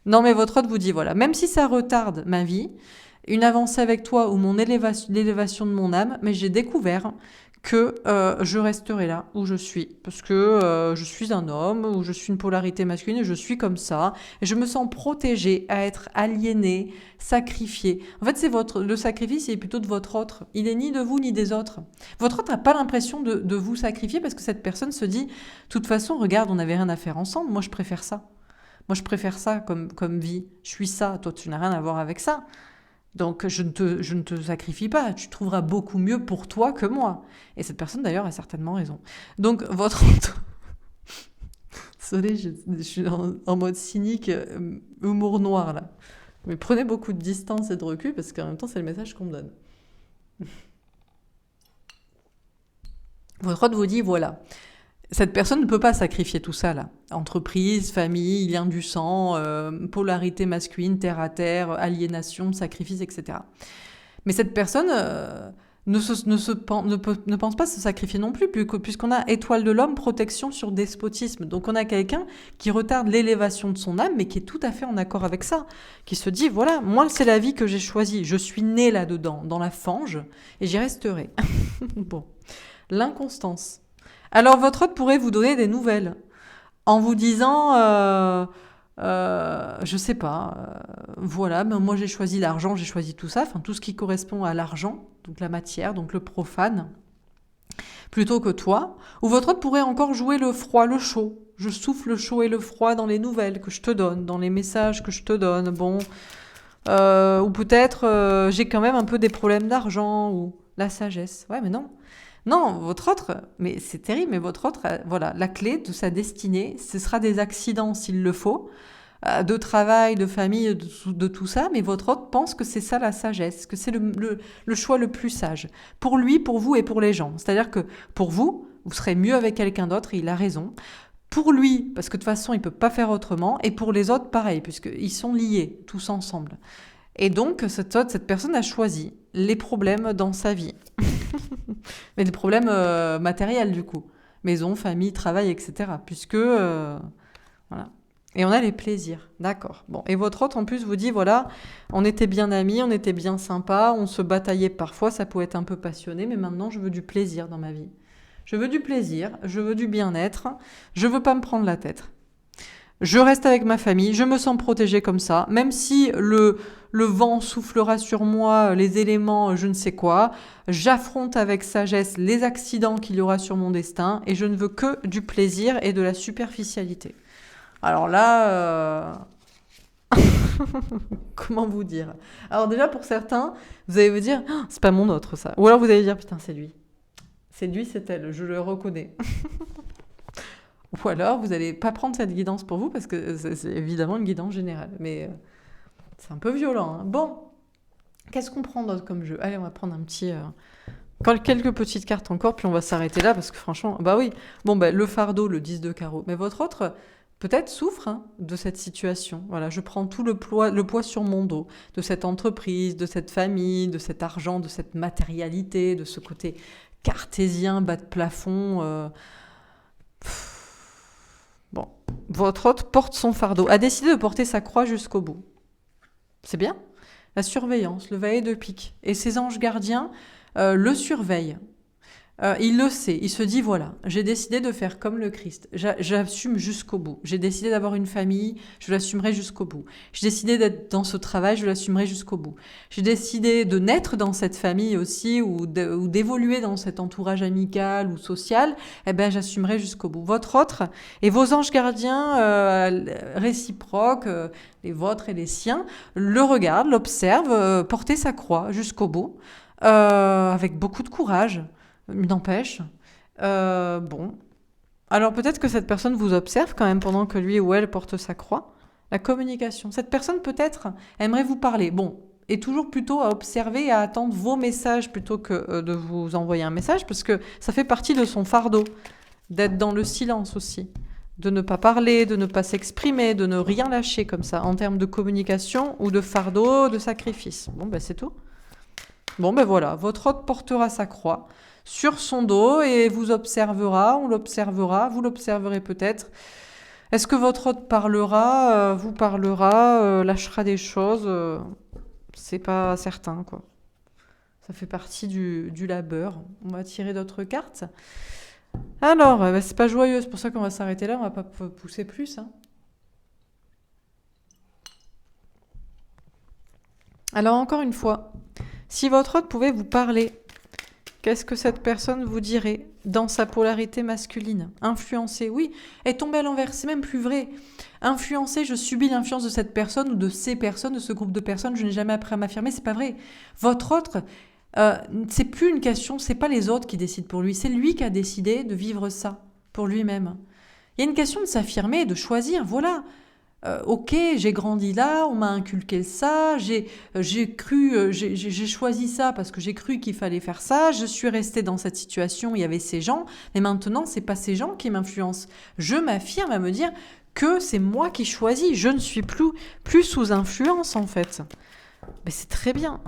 Non, mais votre hôte vous dit, voilà, même si ça retarde ma vie, une avancée avec toi ou l'élévation de mon âme, mais j'ai découvert que je resterai là où je suis. Parce que je suis un homme, ou je suis une polarité masculine, et je suis comme ça. Et je me sens protégée à être aliénée, sacrifiée. En fait, le sacrifice, il est plutôt de votre autre. Il est ni de vous, ni des autres. Votre autre n'a pas l'impression de vous sacrifier parce que cette personne se dit, de toute façon, regarde, on n'avait rien à faire ensemble, moi je préfère ça. Moi je préfère ça comme vie. Je suis ça, toi tu n'as rien à voir avec ça. Donc je ne te sacrifie pas, tu trouveras beaucoup mieux pour toi que moi. Et cette personne d'ailleurs a certainement raison. Donc votre... Désolée, je suis en mode cynique, humour noir là. Mais prenez beaucoup de distance et de recul parce qu'en même temps c'est le message qu'on me donne. Votre hôte vous dit voilà, cette personne ne peut pas sacrifier tout ça là. Entreprise, famille, lien du sang, polarité masculine, terre à terre, aliénation, sacrifice, etc. Mais cette personne ne pense pas se sacrifier non plus, puisqu'on a étoile de l'homme, protection sur despotisme. Donc on a quelqu'un qui retarde l'élévation de son âme, mais qui est tout à fait en accord avec ça. Qui se dit, voilà, moi c'est la vie que j'ai choisie. Je suis né là-dedans, dans la fange, et j'y resterai. Bon. L'inconstance. Alors votre hôte pourrait vous donner des nouvelles en vous disant, je sais pas, voilà, ben moi j'ai choisi l'argent, j'ai choisi tout ça, enfin tout ce qui correspond à l'argent, donc la matière, donc le profane, plutôt que toi. Ou votre hôte pourrait encore jouer le froid, le chaud. Je souffle le chaud et le froid dans les nouvelles que je te donne, dans les messages que je te donne. Bon, ou peut-être j'ai quand même un peu des problèmes d'argent ou la sagesse. Ouais, mais non. Non, votre autre, mais c'est terrible, mais votre autre, voilà, la clé de sa destinée, ce sera des accidents s'il le faut, de travail, de famille, de tout ça, mais votre autre pense que c'est ça la sagesse, que c'est le choix le plus sage. Pour lui, pour vous et pour les gens. C'est-à-dire que pour vous, vous serez mieux avec quelqu'un d'autre, et il a raison. Pour lui, parce que de toute façon, il ne peut pas faire autrement, et pour les autres, pareil, puisqu'ils sont liés, tous ensemble. Et donc, cette personne a choisi les problèmes dans sa vie. Mais des problèmes matériels, du coup. Maison, famille, travail, etc. Puisque, voilà. Et on a les plaisirs, d'accord. Bon, et votre hôte, en plus, vous dit, voilà, on était bien amis, on était bien sympas, on se bataillait parfois, ça pouvait être un peu passionné, mais maintenant, je veux du plaisir dans ma vie. Je veux du plaisir, je veux du bien-être, je veux pas me prendre la tête. Je reste avec ma famille, je me sens protégée comme ça, même si le vent soufflera sur moi, les éléments, je ne sais quoi, j'affronte avec sagesse les accidents qu'il y aura sur mon destin et je ne veux que du plaisir et de la superficialité. Alors là, comment vous dire? Alors déjà pour certains, vous allez vous dire, oh, c'est pas mon autre ça. Ou alors vous allez dire, putain c'est lui. C'est lui, c'est elle, je le reconnais. Ou alors, vous n'allez pas prendre cette guidance pour vous, parce que c'est évidemment une guidance générale. Mais c'est un peu violent. Hein. Bon, qu'est-ce qu'on prend d'autre comme jeu? Allez, on va prendre un petit... quelques petites cartes encore, puis on va s'arrêter là, parce que franchement... Bah oui, bon, bah, le fardeau, le 10 de carreau. Mais votre autre, peut-être, souffre de cette situation. Voilà, je prends tout le poids sur mon dos, de cette entreprise, de cette famille, de cet argent, de cette matérialité, de ce côté cartésien, bas de plafond... Bon, votre hôte porte son fardeau, a décidé de porter sa croix jusqu'au bout. C'est bien. La surveillance, le valet de pique. Et ses anges gardiens le surveillent. Il le sait, il se dit voilà, j'ai décidé de faire comme le Christ, j'assume jusqu'au bout. J'ai décidé d'avoir une famille, je l'assumerai jusqu'au bout. J'ai décidé d'être dans ce travail, je l'assumerai jusqu'au bout. J'ai décidé de naître dans cette famille aussi ou d'évoluer dans cet entourage amical ou social, eh ben j'assumerai jusqu'au bout. Votre autre et vos anges gardiens réciproques, les vôtres et les siens, le regardent, l'observent, porter sa croix jusqu'au bout, avec beaucoup de courage. N'empêche. Bon. Alors peut-être que cette personne vous observe quand même pendant que lui ou elle porte sa croix. La communication. Cette personne peut-être aimerait vous parler. Bon, est toujours plutôt à observer et à attendre vos messages plutôt que de vous envoyer un message parce que ça fait partie de son fardeau. D'être dans le silence aussi. De ne pas parler, de ne pas s'exprimer, de ne rien lâcher comme ça en termes de communication ou de fardeau, de sacrifice. Bon, ben c'est tout. Bon, ben voilà, votre hôte portera sa croix sur son dos et vous observera, on l'observera, vous l'observerez peut-être. Est-ce que votre hôte parlera, vous parlera, lâchera des choses c'est pas certain, quoi. Ça fait partie du labeur. On va tirer d'autres cartes. Alors, c'est pas joyeux, c'est pour ça qu'on va s'arrêter là, on va pas pousser plus, hein. Alors, encore une fois, si votre hôte pouvait vous parler, qu'est-ce que cette personne vous dirait dans sa polarité masculine? Influencer, oui. Et tomber à l'envers, c'est même plus vrai. Influencer, je subis l'influence de cette personne ou de ces personnes, de ce groupe de personnes, je n'ai jamais appris à m'affirmer, c'est pas vrai. Votre autre, c'est plus une question, c'est pas les autres qui décident pour lui, c'est lui qui a décidé de vivre ça pour lui-même. Il y a une question de s'affirmer, de choisir, voilà. Ok, j'ai grandi là, on m'a inculqué ça, j'ai choisi ça parce que j'ai cru qu'il fallait faire ça, je suis restée dans cette situation, il y avait ces gens, mais maintenant, c'est pas ces gens qui m'influencent. Je m'affirme à me dire que c'est moi qui choisis, je ne suis plus sous influence en fait. Mais c'est très bien.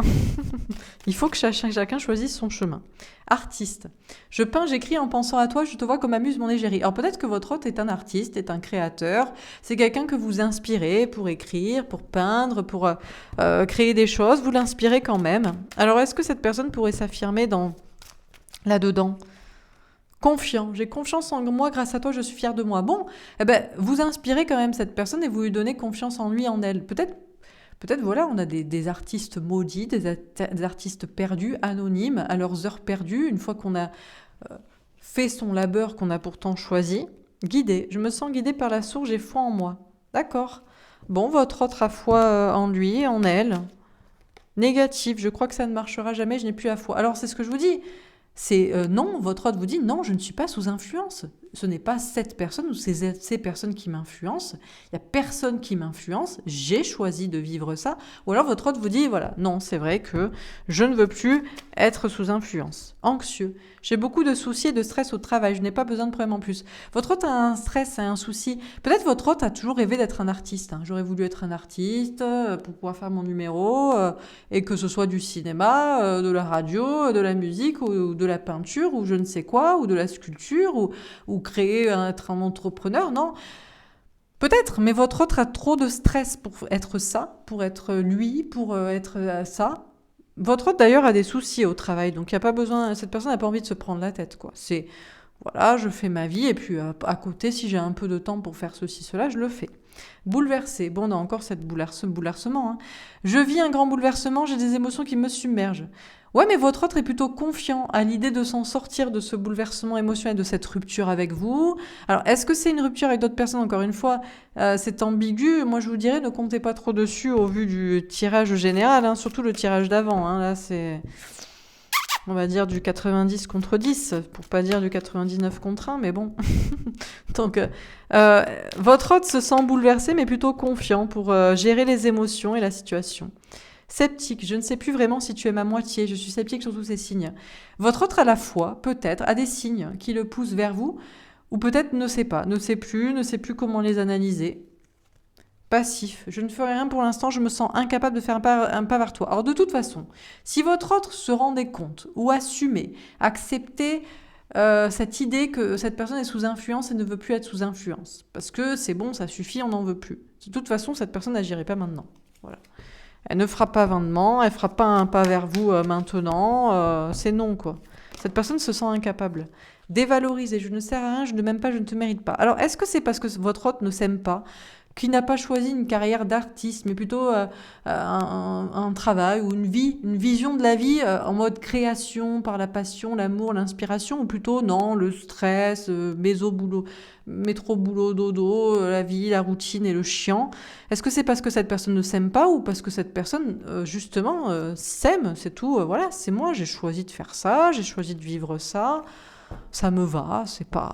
Il faut que chacun choisisse son chemin. Artiste. Je peins, j'écris en pensant à toi, je te vois comme amuse mon égérie. Alors peut-être que votre hôte est un artiste, est un créateur. C'est quelqu'un que vous inspirez pour écrire, pour peindre, pour créer des choses. Vous l'inspirez quand même. Alors est-ce que cette personne pourrait s'affirmer là-dedans ? Confiant, j'ai confiance en moi, grâce à toi je suis fière de moi. Bon, vous inspirez quand même cette personne et vous lui donnez confiance en lui, en elle. Peut-être, voilà, on a des artistes maudits, des artistes perdus, anonymes, à leurs heures perdues, une fois qu'on a fait son labeur qu'on a pourtant choisi. Guidé, je me sens guidée par la source, j'ai foi en moi. D'accord. Bon, votre autre a foi en lui, en elle. Négatif, je crois que ça ne marchera jamais, je n'ai plus la foi. Alors c'est ce que je vous dis. C'est non, votre autre vous dit non, je ne suis pas sous influence. Ce n'est pas cette personne ou ces personnes qui m'influencent. Il n'y a personne qui m'influence. J'ai choisi de vivre ça. Ou alors votre autre vous dit voilà, non, c'est vrai que je ne veux plus être sous influence. Anxieux. J'ai beaucoup de soucis et de stress au travail. Je n'ai pas besoin de problème en plus. Votre autre a un stress, a un souci. Peut-être votre autre a toujours rêvé d'être un artiste. J'aurais voulu être un artiste pour pouvoir faire mon numéro et que ce soit du cinéma, de la radio, de la musique ou de la peinture ou je ne sais quoi, ou de la sculpture ou créer, être un entrepreneur, non. Peut-être, mais votre autre a trop de stress pour être ça, pour être lui, pour être ça. Votre autre d'ailleurs a des soucis au travail, donc il y a pas besoin, cette personne n'a pas envie de se prendre la tête, quoi. C'est, voilà, je fais ma vie et puis à côté, si j'ai un peu de temps pour faire ceci, cela, je le fais. Bouleversé, bon, on a encore ce bouleversement. Je vis un grand bouleversement, j'ai des émotions qui me submergent. Ouais, mais votre autre est plutôt confiant à l'idée de s'en sortir de ce bouleversement émotionnel, de cette rupture avec vous. Alors, est-ce que c'est une rupture avec d'autres personnes? Encore une fois, c'est ambigu. Moi, je vous dirais, ne comptez pas trop dessus au vu du tirage général, surtout le tirage d'avant. Là, c'est, on va dire, du 90 contre 10, pour pas dire du 99 contre 1, mais bon. Donc, votre hôte se sent bouleversé, mais plutôt confiant pour gérer les émotions et la situation. Sceptique, je ne sais plus vraiment si tu es ma moitié, je suis sceptique sur tous ces signes. Votre autre à la fois, peut-être, a des signes qui le poussent vers vous, ou peut-être ne sait pas, ne sait plus comment les analyser. Passif, je ne ferai rien pour l'instant, je me sens incapable de faire un pas vers toi. Alors de toute façon, si votre autre se rendait compte, ou assumait, acceptait cette idée que cette personne est sous influence et ne veut plus être sous influence, parce que c'est bon, ça suffit, on n'en veut plus. De toute façon, cette personne n'agirait pas maintenant. Voilà. Elle ne fera pas vendement, elle fera pas un pas vers vous maintenant, c'est non, quoi. Cette personne se sent incapable. Dévalorisée, je ne sers à rien, je ne m'aime pas, je ne te mérite pas. Alors, est-ce que c'est parce que votre hôte ne s'aime pas, qui n'a pas choisi une carrière d'artiste, mais plutôt un travail ou une vision de la vie en mode création par la passion, l'amour, l'inspiration, ou plutôt non, le stress, métro, boulot, dodo, la vie, la routine et le chiant. Est-ce que c'est parce que cette personne ne s'aime pas ou parce que cette personne, justement, s'aime, c'est tout, voilà, c'est moi, j'ai choisi de faire ça, j'ai choisi de vivre ça, ça me va, c'est pas...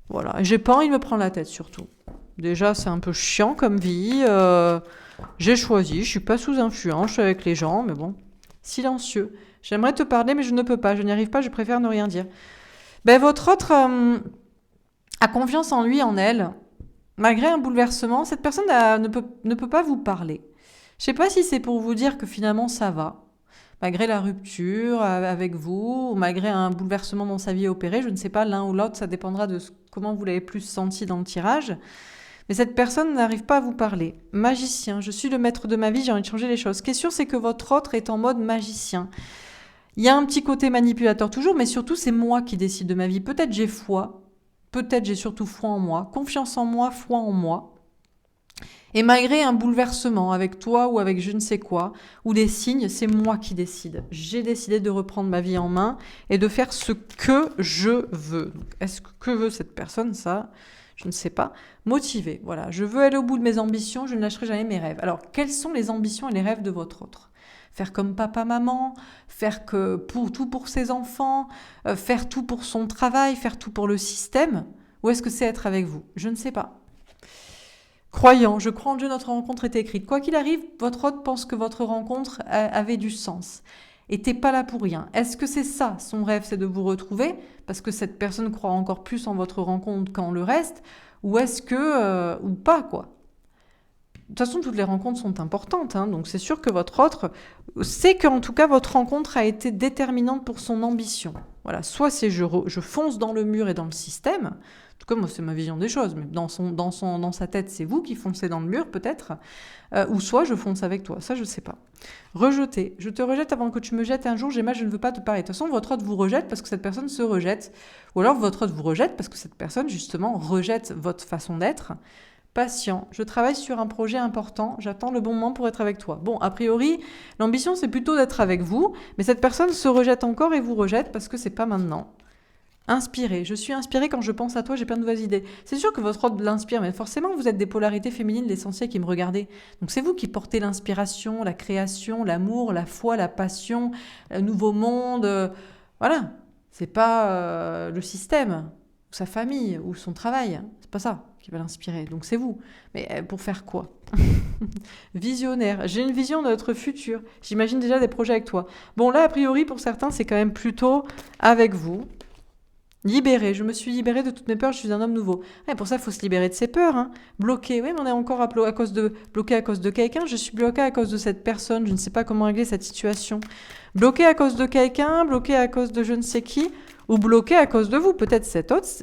Voilà, et j'ai pas envie de me prendre la tête, surtout. Déjà, c'est un peu chiant comme vie. J'ai choisi, je suis pas sous influence, je suis avec les gens, mais bon. Silencieux. J'aimerais te parler, mais je ne peux pas. Je n'y arrive pas, je préfère ne rien dire. Votre autre a confiance en lui, en elle. Malgré un bouleversement, cette personne ne peut pas vous parler. Je sais pas si c'est pour vous dire que finalement ça va. malgré la rupture avec vous, ou malgré un bouleversement dans sa vie opéré, je ne sais pas, l'un ou l'autre, ça dépendra de comment vous l'avez plus senti dans le tirage. Mais cette personne n'arrive pas à vous parler. Magicien, je suis le maître de ma vie, j'ai envie de changer les choses. Ce qui est sûr, c'est que votre autre est en mode magicien. Il y a un petit côté manipulateur toujours, mais surtout, c'est moi qui décide de ma vie. Peut-être j'ai foi, peut-être j'ai surtout foi en moi, confiance en moi, foi en moi. Et malgré un bouleversement avec toi ou avec je ne sais quoi, ou des signes, c'est moi qui décide. J'ai décidé de reprendre ma vie en main et de faire ce que je veux. Donc, est-ce que veut cette personne? Ça, je ne sais pas. Motivé, voilà. Je veux aller au bout de mes ambitions, je ne lâcherai jamais mes rêves. Alors, quelles sont les ambitions et les rêves de votre autre? Faire comme papa, maman, faire tout pour ses enfants, faire tout pour son travail, faire tout pour le système? Ou est-ce que c'est être avec vous? Je ne sais pas. Croyant, je crois en Dieu, notre rencontre est écrite. Quoi qu'il arrive, votre hôte pense que votre rencontre avait du sens. Et t'es pas là pour rien. Est-ce que c'est ça, son rêve, c'est de vous retrouver, parce que cette personne croit encore plus en votre rencontre qu'en le reste, ou est-ce que... ou pas, quoi. De toute façon, toutes les rencontres sont importantes, hein, donc c'est sûr que votre autre sait qu'en tout cas, votre rencontre a été déterminante pour son ambition. Voilà, soit c'est je fonce dans le mur et dans le système, en tout cas, moi, c'est ma vision des choses, mais dans sa tête, c'est vous qui foncez dans le mur, peut-être, ou soit je fonce avec toi, ça, je sais pas. Rejeter, je te rejette avant que tu me jettes un jour, j'ai mal, je ne veux pas te parler. De toute façon, votre autre vous rejette parce que cette personne se rejette, ou alors votre autre vous rejette parce que cette personne, justement, rejette votre façon d'être. Patient, je travaille sur un projet important, j'attends le bon moment pour être avec toi. Bon, a priori, l'ambition, c'est plutôt d'être avec vous, mais cette personne se rejette encore et vous rejette parce que c'est pas maintenant. Inspiré, je suis inspirée quand je pense à toi, j'ai plein de nouvelles idées. C'est sûr que votre autre l'inspire, mais forcément, vous êtes des polarités féminines, l'essentiel qui me regardez. Donc c'est vous qui portez l'inspiration, la création, l'amour, la foi, la passion, le nouveau monde. Voilà, c'est pas le système, ou sa famille, ou son travail. C'est pas ça qui va l'inspirer, donc c'est vous. Mais pour faire quoi? Visionnaire, j'ai une vision de notre futur. J'imagine déjà des projets avec toi. Bon, là, a priori, pour certains, c'est quand même plutôt avec vous. Libéré, je me suis libérée de toutes mes peurs, je suis un homme nouveau. Ouais, pour ça, il faut se libérer de ses peurs. Hein. Bloqué, oui, mais on est encore bloqué à cause de quelqu'un. Je suis bloqué à cause de cette personne, je ne sais pas comment régler cette situation. Bloqué à cause de quelqu'un, bloqué à cause de je ne sais qui, ou bloqué à cause de vous. Peut-être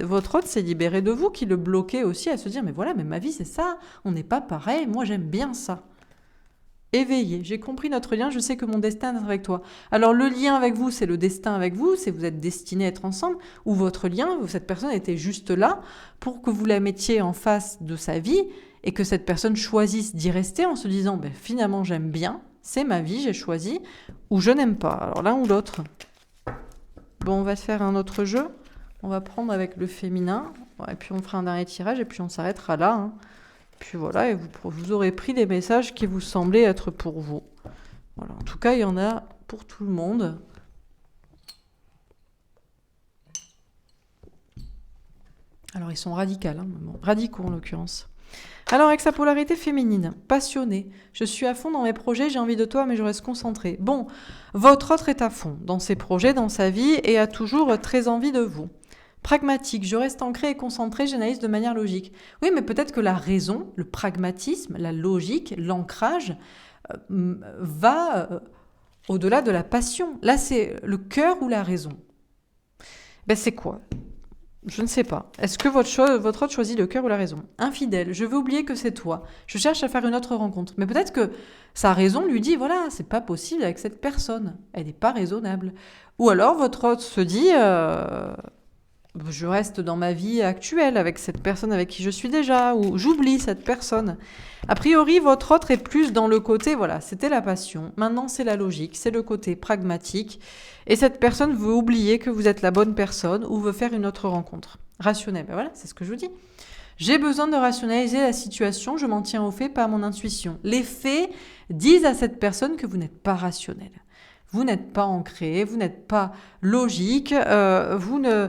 votre autre s'est libéré de vous, qui le bloquait aussi à se dire, mais voilà, mais ma vie c'est ça, on n'est pas pareil, moi j'aime bien ça. Éveillé, j'ai compris notre lien, je sais que mon destin est avec toi. Alors le lien avec vous, c'est le destin avec vous, c'est vous êtes destinés à être ensemble, ou votre lien, cette personne était juste là pour que vous la mettiez en face de sa vie et que cette personne choisisse d'y rester en se disant finalement j'aime bien, c'est ma vie, j'ai choisi, ou je n'aime pas. Alors l'un ou l'autre. Bon, on va faire un autre jeu. On va prendre avec le féminin, et puis on fera un dernier tirage, et puis on s'arrêtera là. Hein. Puis voilà, et vous aurez pris des messages qui vous semblaient être pour vous. Voilà. En tout cas, il y en a pour tout le monde. Alors, ils sont radicaux, hein, radicaux en l'occurrence. Alors, avec sa polarité féminine, passionné, je suis à fond dans mes projets, j'ai envie de toi, mais je reste concentrée. Bon, votre autre est à fond dans ses projets, dans sa vie, et a toujours très envie de vous. Pragmatique, je reste ancré et concentré, j'analyse de manière logique. Oui, mais peut-être que la raison, le pragmatisme, la logique, l'ancrage va au-delà de la passion. Là, c'est le cœur ou la raison. C'est quoi? Je ne sais pas. Est-ce que votre autre choisit le cœur ou la raison? Infidèle, je veux oublier que c'est toi. Je cherche à faire une autre rencontre. Mais peut-être que sa raison lui dit, voilà, c'est pas possible avec cette personne. Elle n'est pas raisonnable. Ou alors votre autre se dit... je reste dans ma vie actuelle avec cette personne avec qui je suis déjà, ou j'oublie cette personne. A priori, votre autre est plus dans le côté, voilà, c'était la passion, maintenant c'est la logique, c'est le côté pragmatique, et cette personne veut oublier que vous êtes la bonne personne ou veut faire une autre rencontre. Rationnel, voilà, c'est ce que je vous dis. J'ai besoin de rationaliser la situation, je m'en tiens aux faits, pas à mon intuition. Les faits disent à cette personne que vous n'êtes pas rationnel. Vous n'êtes pas ancré, vous n'êtes pas logique, vous ne...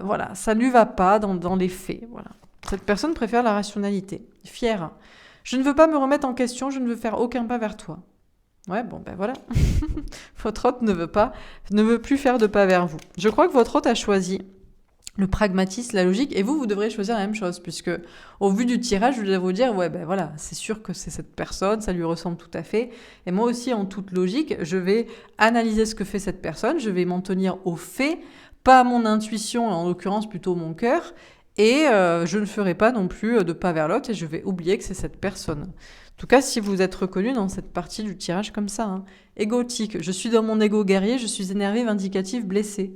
voilà, ça ne lui va pas dans les faits. Voilà. Cette personne préfère la rationalité. Fière. Je ne veux pas me remettre en question, je ne veux faire aucun pas vers toi. Ouais, bon, voilà. Votre hôte ne veut plus faire de pas vers vous. Je crois que votre hôte a choisi le pragmatisme, la logique, et vous devrez choisir la même chose, puisque au vu du tirage, je vais vous dire, ouais, ben voilà, c'est sûr que c'est cette personne, ça lui ressemble tout à fait, et moi aussi, en toute logique, je vais analyser ce que fait cette personne, je vais m'en tenir aux faits, pas à mon intuition, en l'occurrence plutôt mon cœur, et je ne ferai pas non plus de pas vers l'autre, et je vais oublier que c'est cette personne. En tout cas, si vous êtes reconnu dans cette partie du tirage comme ça, hein. Égotique, je suis dans mon égo guerrier, je suis énervé, vindicatif, blessé.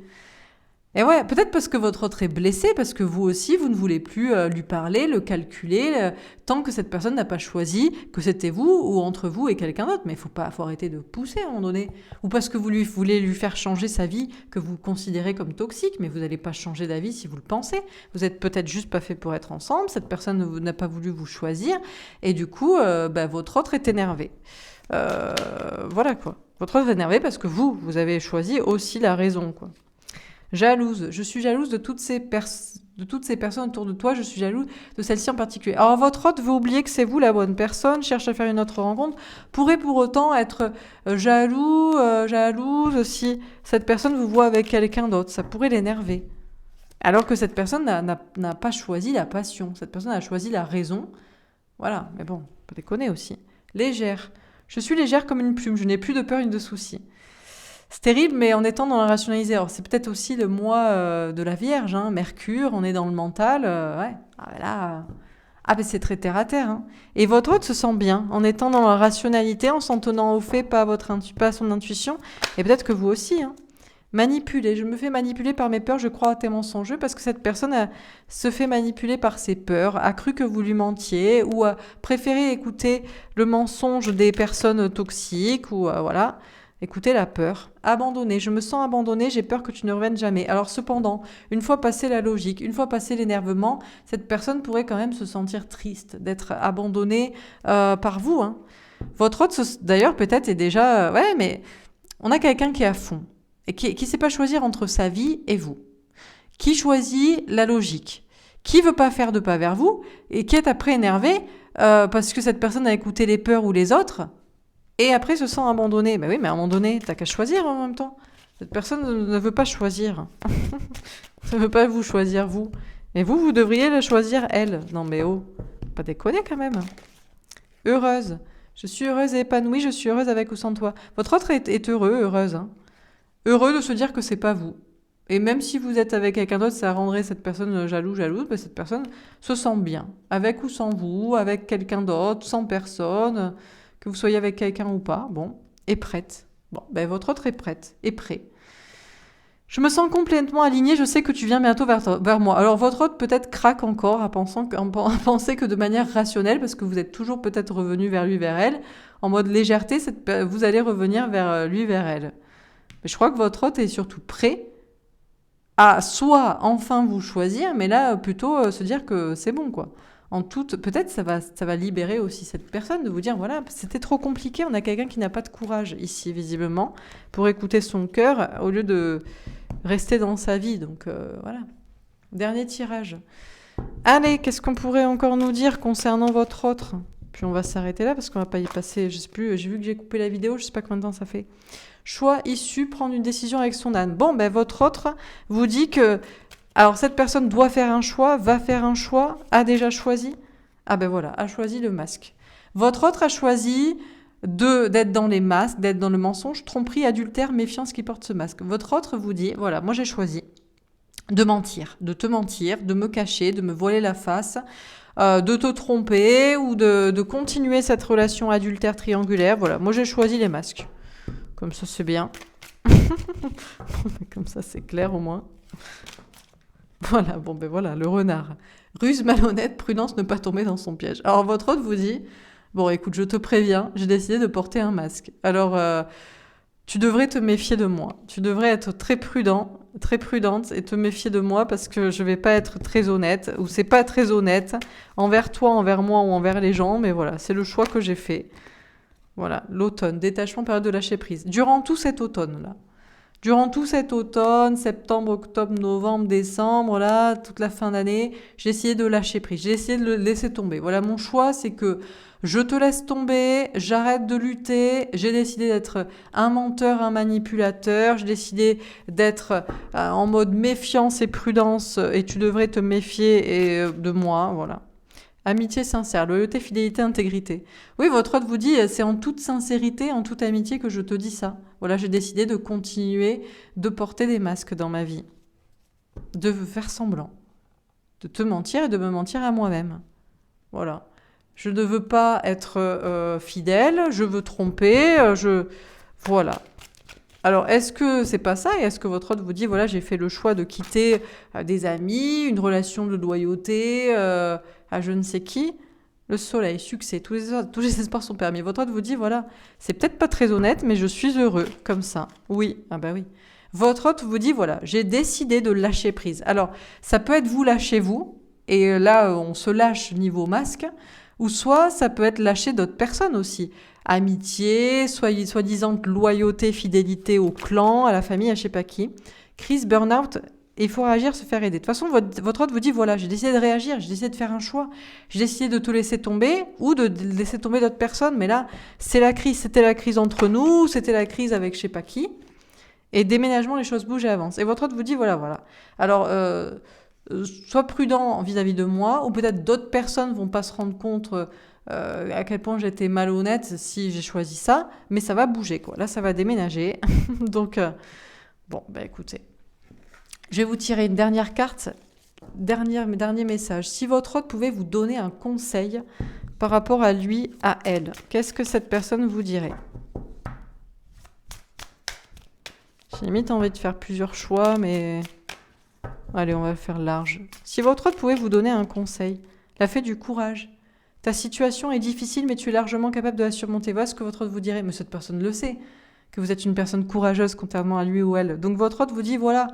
Et ouais, peut-être parce que votre autre est blessé, parce que vous aussi, vous ne voulez plus lui parler, le calculer, tant que cette personne n'a pas choisi que c'était vous ou entre vous et quelqu'un d'autre. Mais faut arrêter de pousser à un moment donné. Ou parce que vous voulez lui faire changer sa vie que vous considérez comme toxique, mais vous n'allez pas changer d'avis si vous le pensez. Vous êtes peut-être juste pas fait pour être ensemble, cette personne n'a pas voulu vous choisir, et du coup, votre autre est énervé. Voilà quoi. Votre autre est énervé parce que vous avez choisi aussi la raison, quoi. Jalouse. Je suis jalouse de toutes ces personnes autour de toi. Je suis jalouse de celle-ci en particulier. Alors, votre autre veut oublier que c'est vous la bonne personne, cherche à faire une autre rencontre, pourrait pour autant être jalouse si cette personne vous voit avec quelqu'un d'autre. Ça pourrait l'énerver. Alors que cette personne n'a pas choisi la passion. Cette personne a choisi la raison. Voilà. Mais bon, pas déconner aussi. Légère. Je suis légère comme une plume. Je n'ai plus de peur ni de soucis. C'est terrible, mais en étant dans la rationalisée. Alors, c'est peut-être aussi le mois de la Vierge, hein, Mercure, on est dans le mental. Ouais. Ben c'est très terre à terre. Hein. Et votre autre se sent bien en étant dans la rationalité, en s'en tenant au fait, pas à son intuition. Et peut-être que vous aussi. Hein. Manipuler. Je me fais manipuler par mes peurs, je crois à tes mensonges, parce que cette personne se fait manipuler par ses peurs, a cru que vous lui mentiez, ou a préféré écouter le mensonge des personnes toxiques, ou voilà. Écoutez la peur. Abandonné. Je me sens abandonné, j'ai peur que tu ne reviennes jamais. Alors cependant, une fois passé la logique, une fois passé l'énervement, cette personne pourrait quand même se sentir triste d'être abandonnée par vous. Hein. Votre autre, d'ailleurs, peut-être est déjà... ouais, mais on a quelqu'un qui est à fond et qui ne sait pas choisir entre sa vie et vous. Qui choisit la logique. Qui veut pas faire de pas vers vous et qui est après énervé parce que cette personne a écouté les peurs ou les autres. Et après se sent abandonné. Ben oui, mais à un moment donné, t'as qu'à choisir en même temps. Cette personne ne veut pas choisir. Ça ne veut pas vous choisir, vous. Et vous devriez la choisir, elle. Non mais oh, pas déconner quand même. Heureuse. Je suis heureuse et épanouie, je suis heureuse avec ou sans toi. Votre autre est heureux, heureuse. Hein. Heureux de se dire que c'est pas vous. Et même si vous êtes avec quelqu'un d'autre, ça rendrait cette personne jalouse, ben cette personne se sent bien. Avec ou sans vous, avec quelqu'un d'autre, sans personne... que vous soyez avec quelqu'un ou pas, bon, est prête. Bon, ben votre autre est prête, est prêt. Je me sens complètement alignée, je sais que tu viens bientôt vers moi. Alors votre autre peut-être craque encore à penser que de manière rationnelle, parce que vous êtes toujours peut-être revenu vers lui, vers elle, en mode légèreté, vous allez revenir vers lui, vers elle. Mais je crois que votre autre est surtout prêt à soit enfin vous choisir, mais là plutôt se dire que c'est bon, quoi. Peut-être ça va libérer aussi cette personne de vous dire voilà, c'était trop compliqué, on a quelqu'un qui n'a pas de courage ici visiblement pour écouter son cœur au lieu de rester dans sa vie. Donc voilà. Dernier tirage. Allez, qu'est-ce qu'on pourrait encore nous dire concernant votre autre ? Puis on va s'arrêter là parce qu'on va pas y passer, je sais plus, j'ai vu que j'ai coupé la vidéo, je sais pas combien de temps ça fait. Choix issu, prendre une décision avec son âne. Bon, ben votre autre vous dit que alors, cette personne doit faire un choix, va faire un choix, a déjà choisi. Ah ben voilà, a choisi le masque. Votre autre a choisi d'être dans les masques, d'être dans le mensonge, tromperie, adultère, méfiance qui porte ce masque. Votre autre vous dit, voilà, moi j'ai choisi de mentir, de te mentir, de me cacher, de me voiler la face, de te tromper ou de continuer cette relation adultère triangulaire. Voilà, moi j'ai choisi les masques. Comme ça c'est bien. Comme ça c'est clair au moins. Voilà, bon ben voilà, le renard. Ruse malhonnête, prudence, ne pas tomber dans son piège. Alors votre autre vous dit, bon écoute, je te préviens, j'ai décidé de porter un masque. Alors tu devrais te méfier de moi. Tu devrais être très prudent, très prudente et te méfier de moi parce que je vais pas être très honnête, ou c'est pas très honnête, envers toi, envers moi ou envers les gens, mais voilà, c'est le choix que j'ai fait. Voilà, l'automne, détachement, période de lâcher prise. Durant tout cet automne-là. Durant tout cet automne, septembre, octobre, novembre, décembre, là, toute la fin d'année, j'ai essayé de lâcher prise, j'ai essayé de le laisser tomber. Voilà, mon choix, c'est que Je te laisse tomber, j'arrête de lutter, j'ai décidé d'être un menteur, un manipulateur, j'ai décidé d'être en mode méfiance et prudence et tu devrais te méfier de moi, voilà. Amitié sincère, loyauté, fidélité, intégrité. Oui, votre hôte vous dit, c'est en toute sincérité, en toute amitié que je te dis ça. Voilà, j'ai décidé de continuer de porter des masques dans ma vie. De faire semblant. De te mentir et de me mentir à moi-même. Voilà. Je ne veux pas être fidèle, je veux tromper, Voilà. Alors, est-ce que c'est pas ça? Et est-ce que votre hôte vous dit, voilà, j'ai fait le choix de quitter des amis, une relation de loyauté à je ne sais qui? Le soleil, succès, tous les espoirs sont permis. Votre hôte vous dit, voilà, c'est peut-être pas très honnête, mais je suis heureux, comme ça. Oui, ah bah oui. Votre hôte vous dit, voilà, j'ai décidé de lâcher prise. Alors, ça peut être vous lâchez vous, et là, on se lâche niveau masque, ou soit ça peut être lâcher d'autres personnes aussi. Amitié, soi-disant loyauté, fidélité au clan, à la famille, à je sais pas qui. Crise, burn-out, il faut réagir, se faire aider. De toute façon, votre hôte vous dit, voilà, j'ai décidé de réagir, j'ai décidé de faire un choix. J'ai décidé de te laisser tomber ou de laisser tomber d'autres personnes. Mais là, c'est la crise, c'était la crise entre nous, c'était la crise avec je sais pas qui. Et déménagement, les choses bougent et avancent. Et votre hôte vous dit, voilà. Alors, sois prudent vis-à-vis de moi, ou peut-être d'autres personnes vont pas se rendre compte à quel point j'étais malhonnête si j'ai choisi ça, mais ça va bouger, quoi. Là, ça va déménager. Donc, bon, écoutez. Je vais vous tirer une dernière carte, dernier message. Si votre hôte pouvait vous donner un conseil par rapport à lui, à elle, qu'est-ce que cette personne vous dirait? J'ai limite envie de faire plusieurs choix, mais... Allez, on va le faire large. Si votre hôte pouvait vous donner un conseil, la fée du courage. Ta situation est difficile, mais tu es largement capable de la surmonter. Voilà ce que votre hôte vous dirait. Mais cette personne le sait, que vous êtes une personne courageuse contrairement à lui ou elle. Donc votre hôte vous dit, voilà,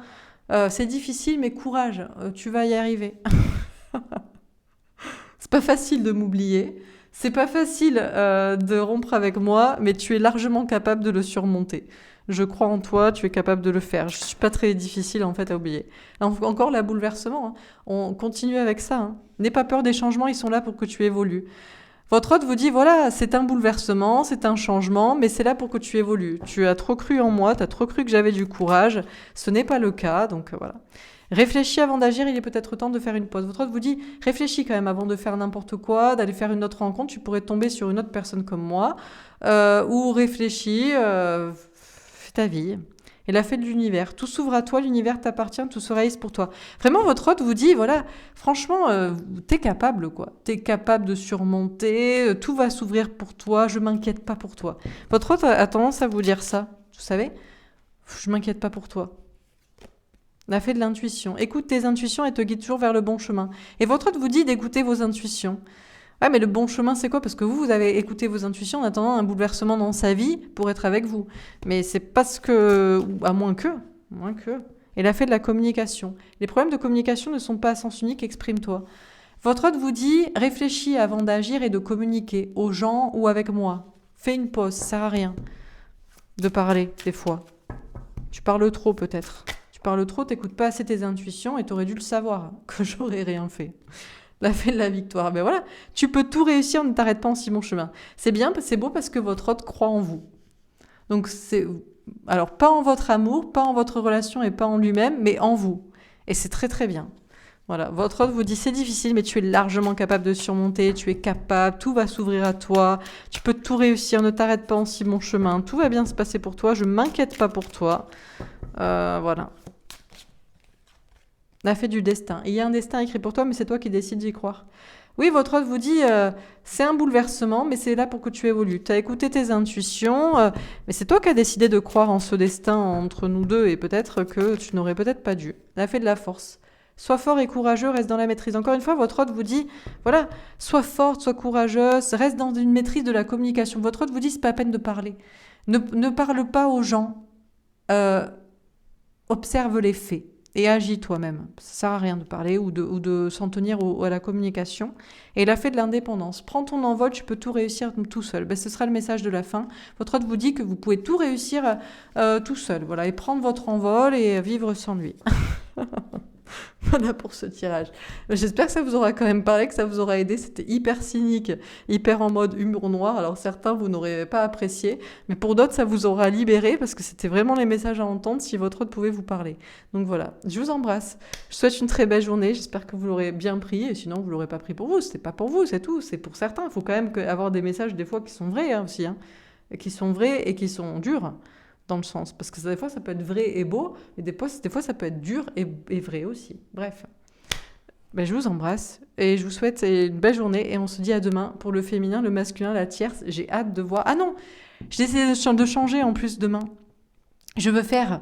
c'est difficile, mais courage, tu vas y arriver. C'est pas facile de m'oublier. C'est pas facile de rompre avec moi, mais tu es largement capable de le surmonter. Je crois en toi, tu es capable de le faire. Je suis pas très difficile en fait à oublier. Encore la bouleversement, hein. On continue avec ça. Hein. N'aie pas peur des changements, ils sont là pour que tu évolues. Votre hôte vous dit, voilà, c'est un bouleversement, c'est un changement, mais c'est là pour que tu évolues. Tu as trop cru en moi, tu as trop cru que j'avais du courage. Ce n'est pas le cas, donc voilà. Réfléchis avant d'agir, il est peut-être temps de faire une pause. Votre hôte vous dit, réfléchis quand même avant de faire n'importe quoi, d'aller faire une autre rencontre, tu pourrais tomber sur une autre personne comme moi, ou réfléchis, fais ta vie. Et la fée de l'univers, tout s'ouvre à toi, l'univers t'appartient, tout se réalise pour toi. Vraiment, votre hôte vous dit, voilà, franchement, t'es capable, quoi. T'es capable de surmonter, tout va s'ouvrir pour toi, je m'inquiète pas pour toi. Votre hôte a tendance à vous dire ça, vous savez? Je m'inquiète pas pour toi. La fée de l'intuition. Écoute tes intuitions et te guide toujours vers le bon chemin. Et votre hôte vous dit d'écouter vos intuitions. Ouais, mais le bon chemin, c'est quoi? Parce que vous avez écouté vos intuitions en attendant un bouleversement dans sa vie pour être avec vous. Mais c'est parce que... À moins que. Et la fée de la communication. Les problèmes de communication ne sont pas à sens unique, exprime-toi. Votre hôte vous dit, réfléchis avant d'agir et de communiquer aux gens ou avec moi. Fais une pause, ça sert à rien de parler, des fois. Tu parles trop, peut-être. Tu parles trop, t'écoutes pas assez tes intuitions et t'aurais dû le savoir, que j'aurais rien fait. La fée de la victoire. Ben voilà, tu peux tout réussir, ne t'arrête pas en si bon chemin. C'est bien, c'est beau parce que votre hôte croit en vous. Donc c'est... Alors, pas en votre amour, pas en votre relation et pas en lui-même, mais en vous. Et c'est très très bien. Voilà, votre hôte vous dit c'est difficile, mais tu es largement capable de surmonter, tu es capable, tout va s'ouvrir à toi, tu peux tout réussir, ne t'arrête pas en si bon chemin, tout va bien se passer pour toi, je m'inquiète pas pour toi. Voilà. La fée du destin. Il y a un destin écrit pour toi, mais c'est toi qui décides d'y croire. Oui, votre hôte vous dit, c'est un bouleversement, mais c'est là pour que tu évolues. Tu as écouté tes intuitions, mais c'est toi qui as décidé de croire en ce destin entre nous deux, et peut-être que tu n'aurais peut-être pas dû. La fée de la force. Sois fort et courageux, reste dans la maîtrise. Encore une fois, votre hôte vous dit, voilà, sois forte, sois courageuse, reste dans une maîtrise de la communication. Votre hôte vous dit, c'est pas à peine de parler. Ne parle pas aux gens. Observe les faits. Et agis toi-même. Ça sert à rien de parler ou de s'en tenir à la communication. Et la fée de l'indépendance. Prends ton envol, tu peux tout réussir tout seul. Ce sera le message de la fin. Votre hôte vous dit que vous pouvez tout réussir tout seul. Voilà, et prendre votre envol et vivre sans lui. Voilà pour ce tirage. J'espère que ça vous aura quand même parlé, que ça vous aura aidé. C'était hyper cynique, hyper en mode humour noir. Alors certains, vous n'aurez pas apprécié, mais pour d'autres, ça vous aura libéré parce que c'était vraiment les messages à entendre si votre hôte pouvait vous parler. Donc voilà, je vous embrasse. Je vous souhaite une très belle journée. J'espère que vous l'aurez bien pris et sinon, vous l'aurez pas pris pour vous. C'était pas pour vous, c'est tout. C'est pour certains. Il faut quand même avoir des messages des fois qui sont vrais aussi, hein, qui sont vrais et qui sont durs. Dans le sens, parce que des fois ça peut être vrai et beau, et des fois ça peut être dur et vrai aussi. Bref, ben, je vous embrasse et je vous souhaite une belle journée et on se dit à demain pour le féminin, le masculin, la tierce. J'ai hâte de voir. Ah non, j'ai essayé de changer en plus demain. Je veux faire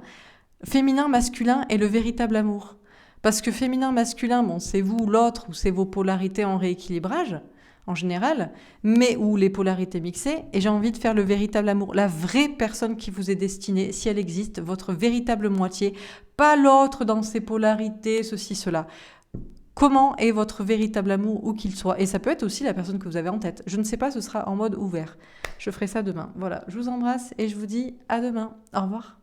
féminin, masculin et le véritable amour. Parce que féminin, masculin, bon, c'est vous, l'autre, ou c'est vos polarités en rééquilibrage, en général, mais ou les polarités mixées, et j'ai envie de faire le véritable amour, la vraie personne qui vous est destinée, si elle existe, votre véritable moitié, pas l'autre dans ses polarités, ceci, cela. Comment est votre véritable amour, où qu'il soit? Et ça peut être aussi la personne que vous avez en tête. Je ne sais pas, ce sera en mode ouvert. Je ferai ça demain. Voilà, je vous embrasse et je vous dis à demain. Au revoir.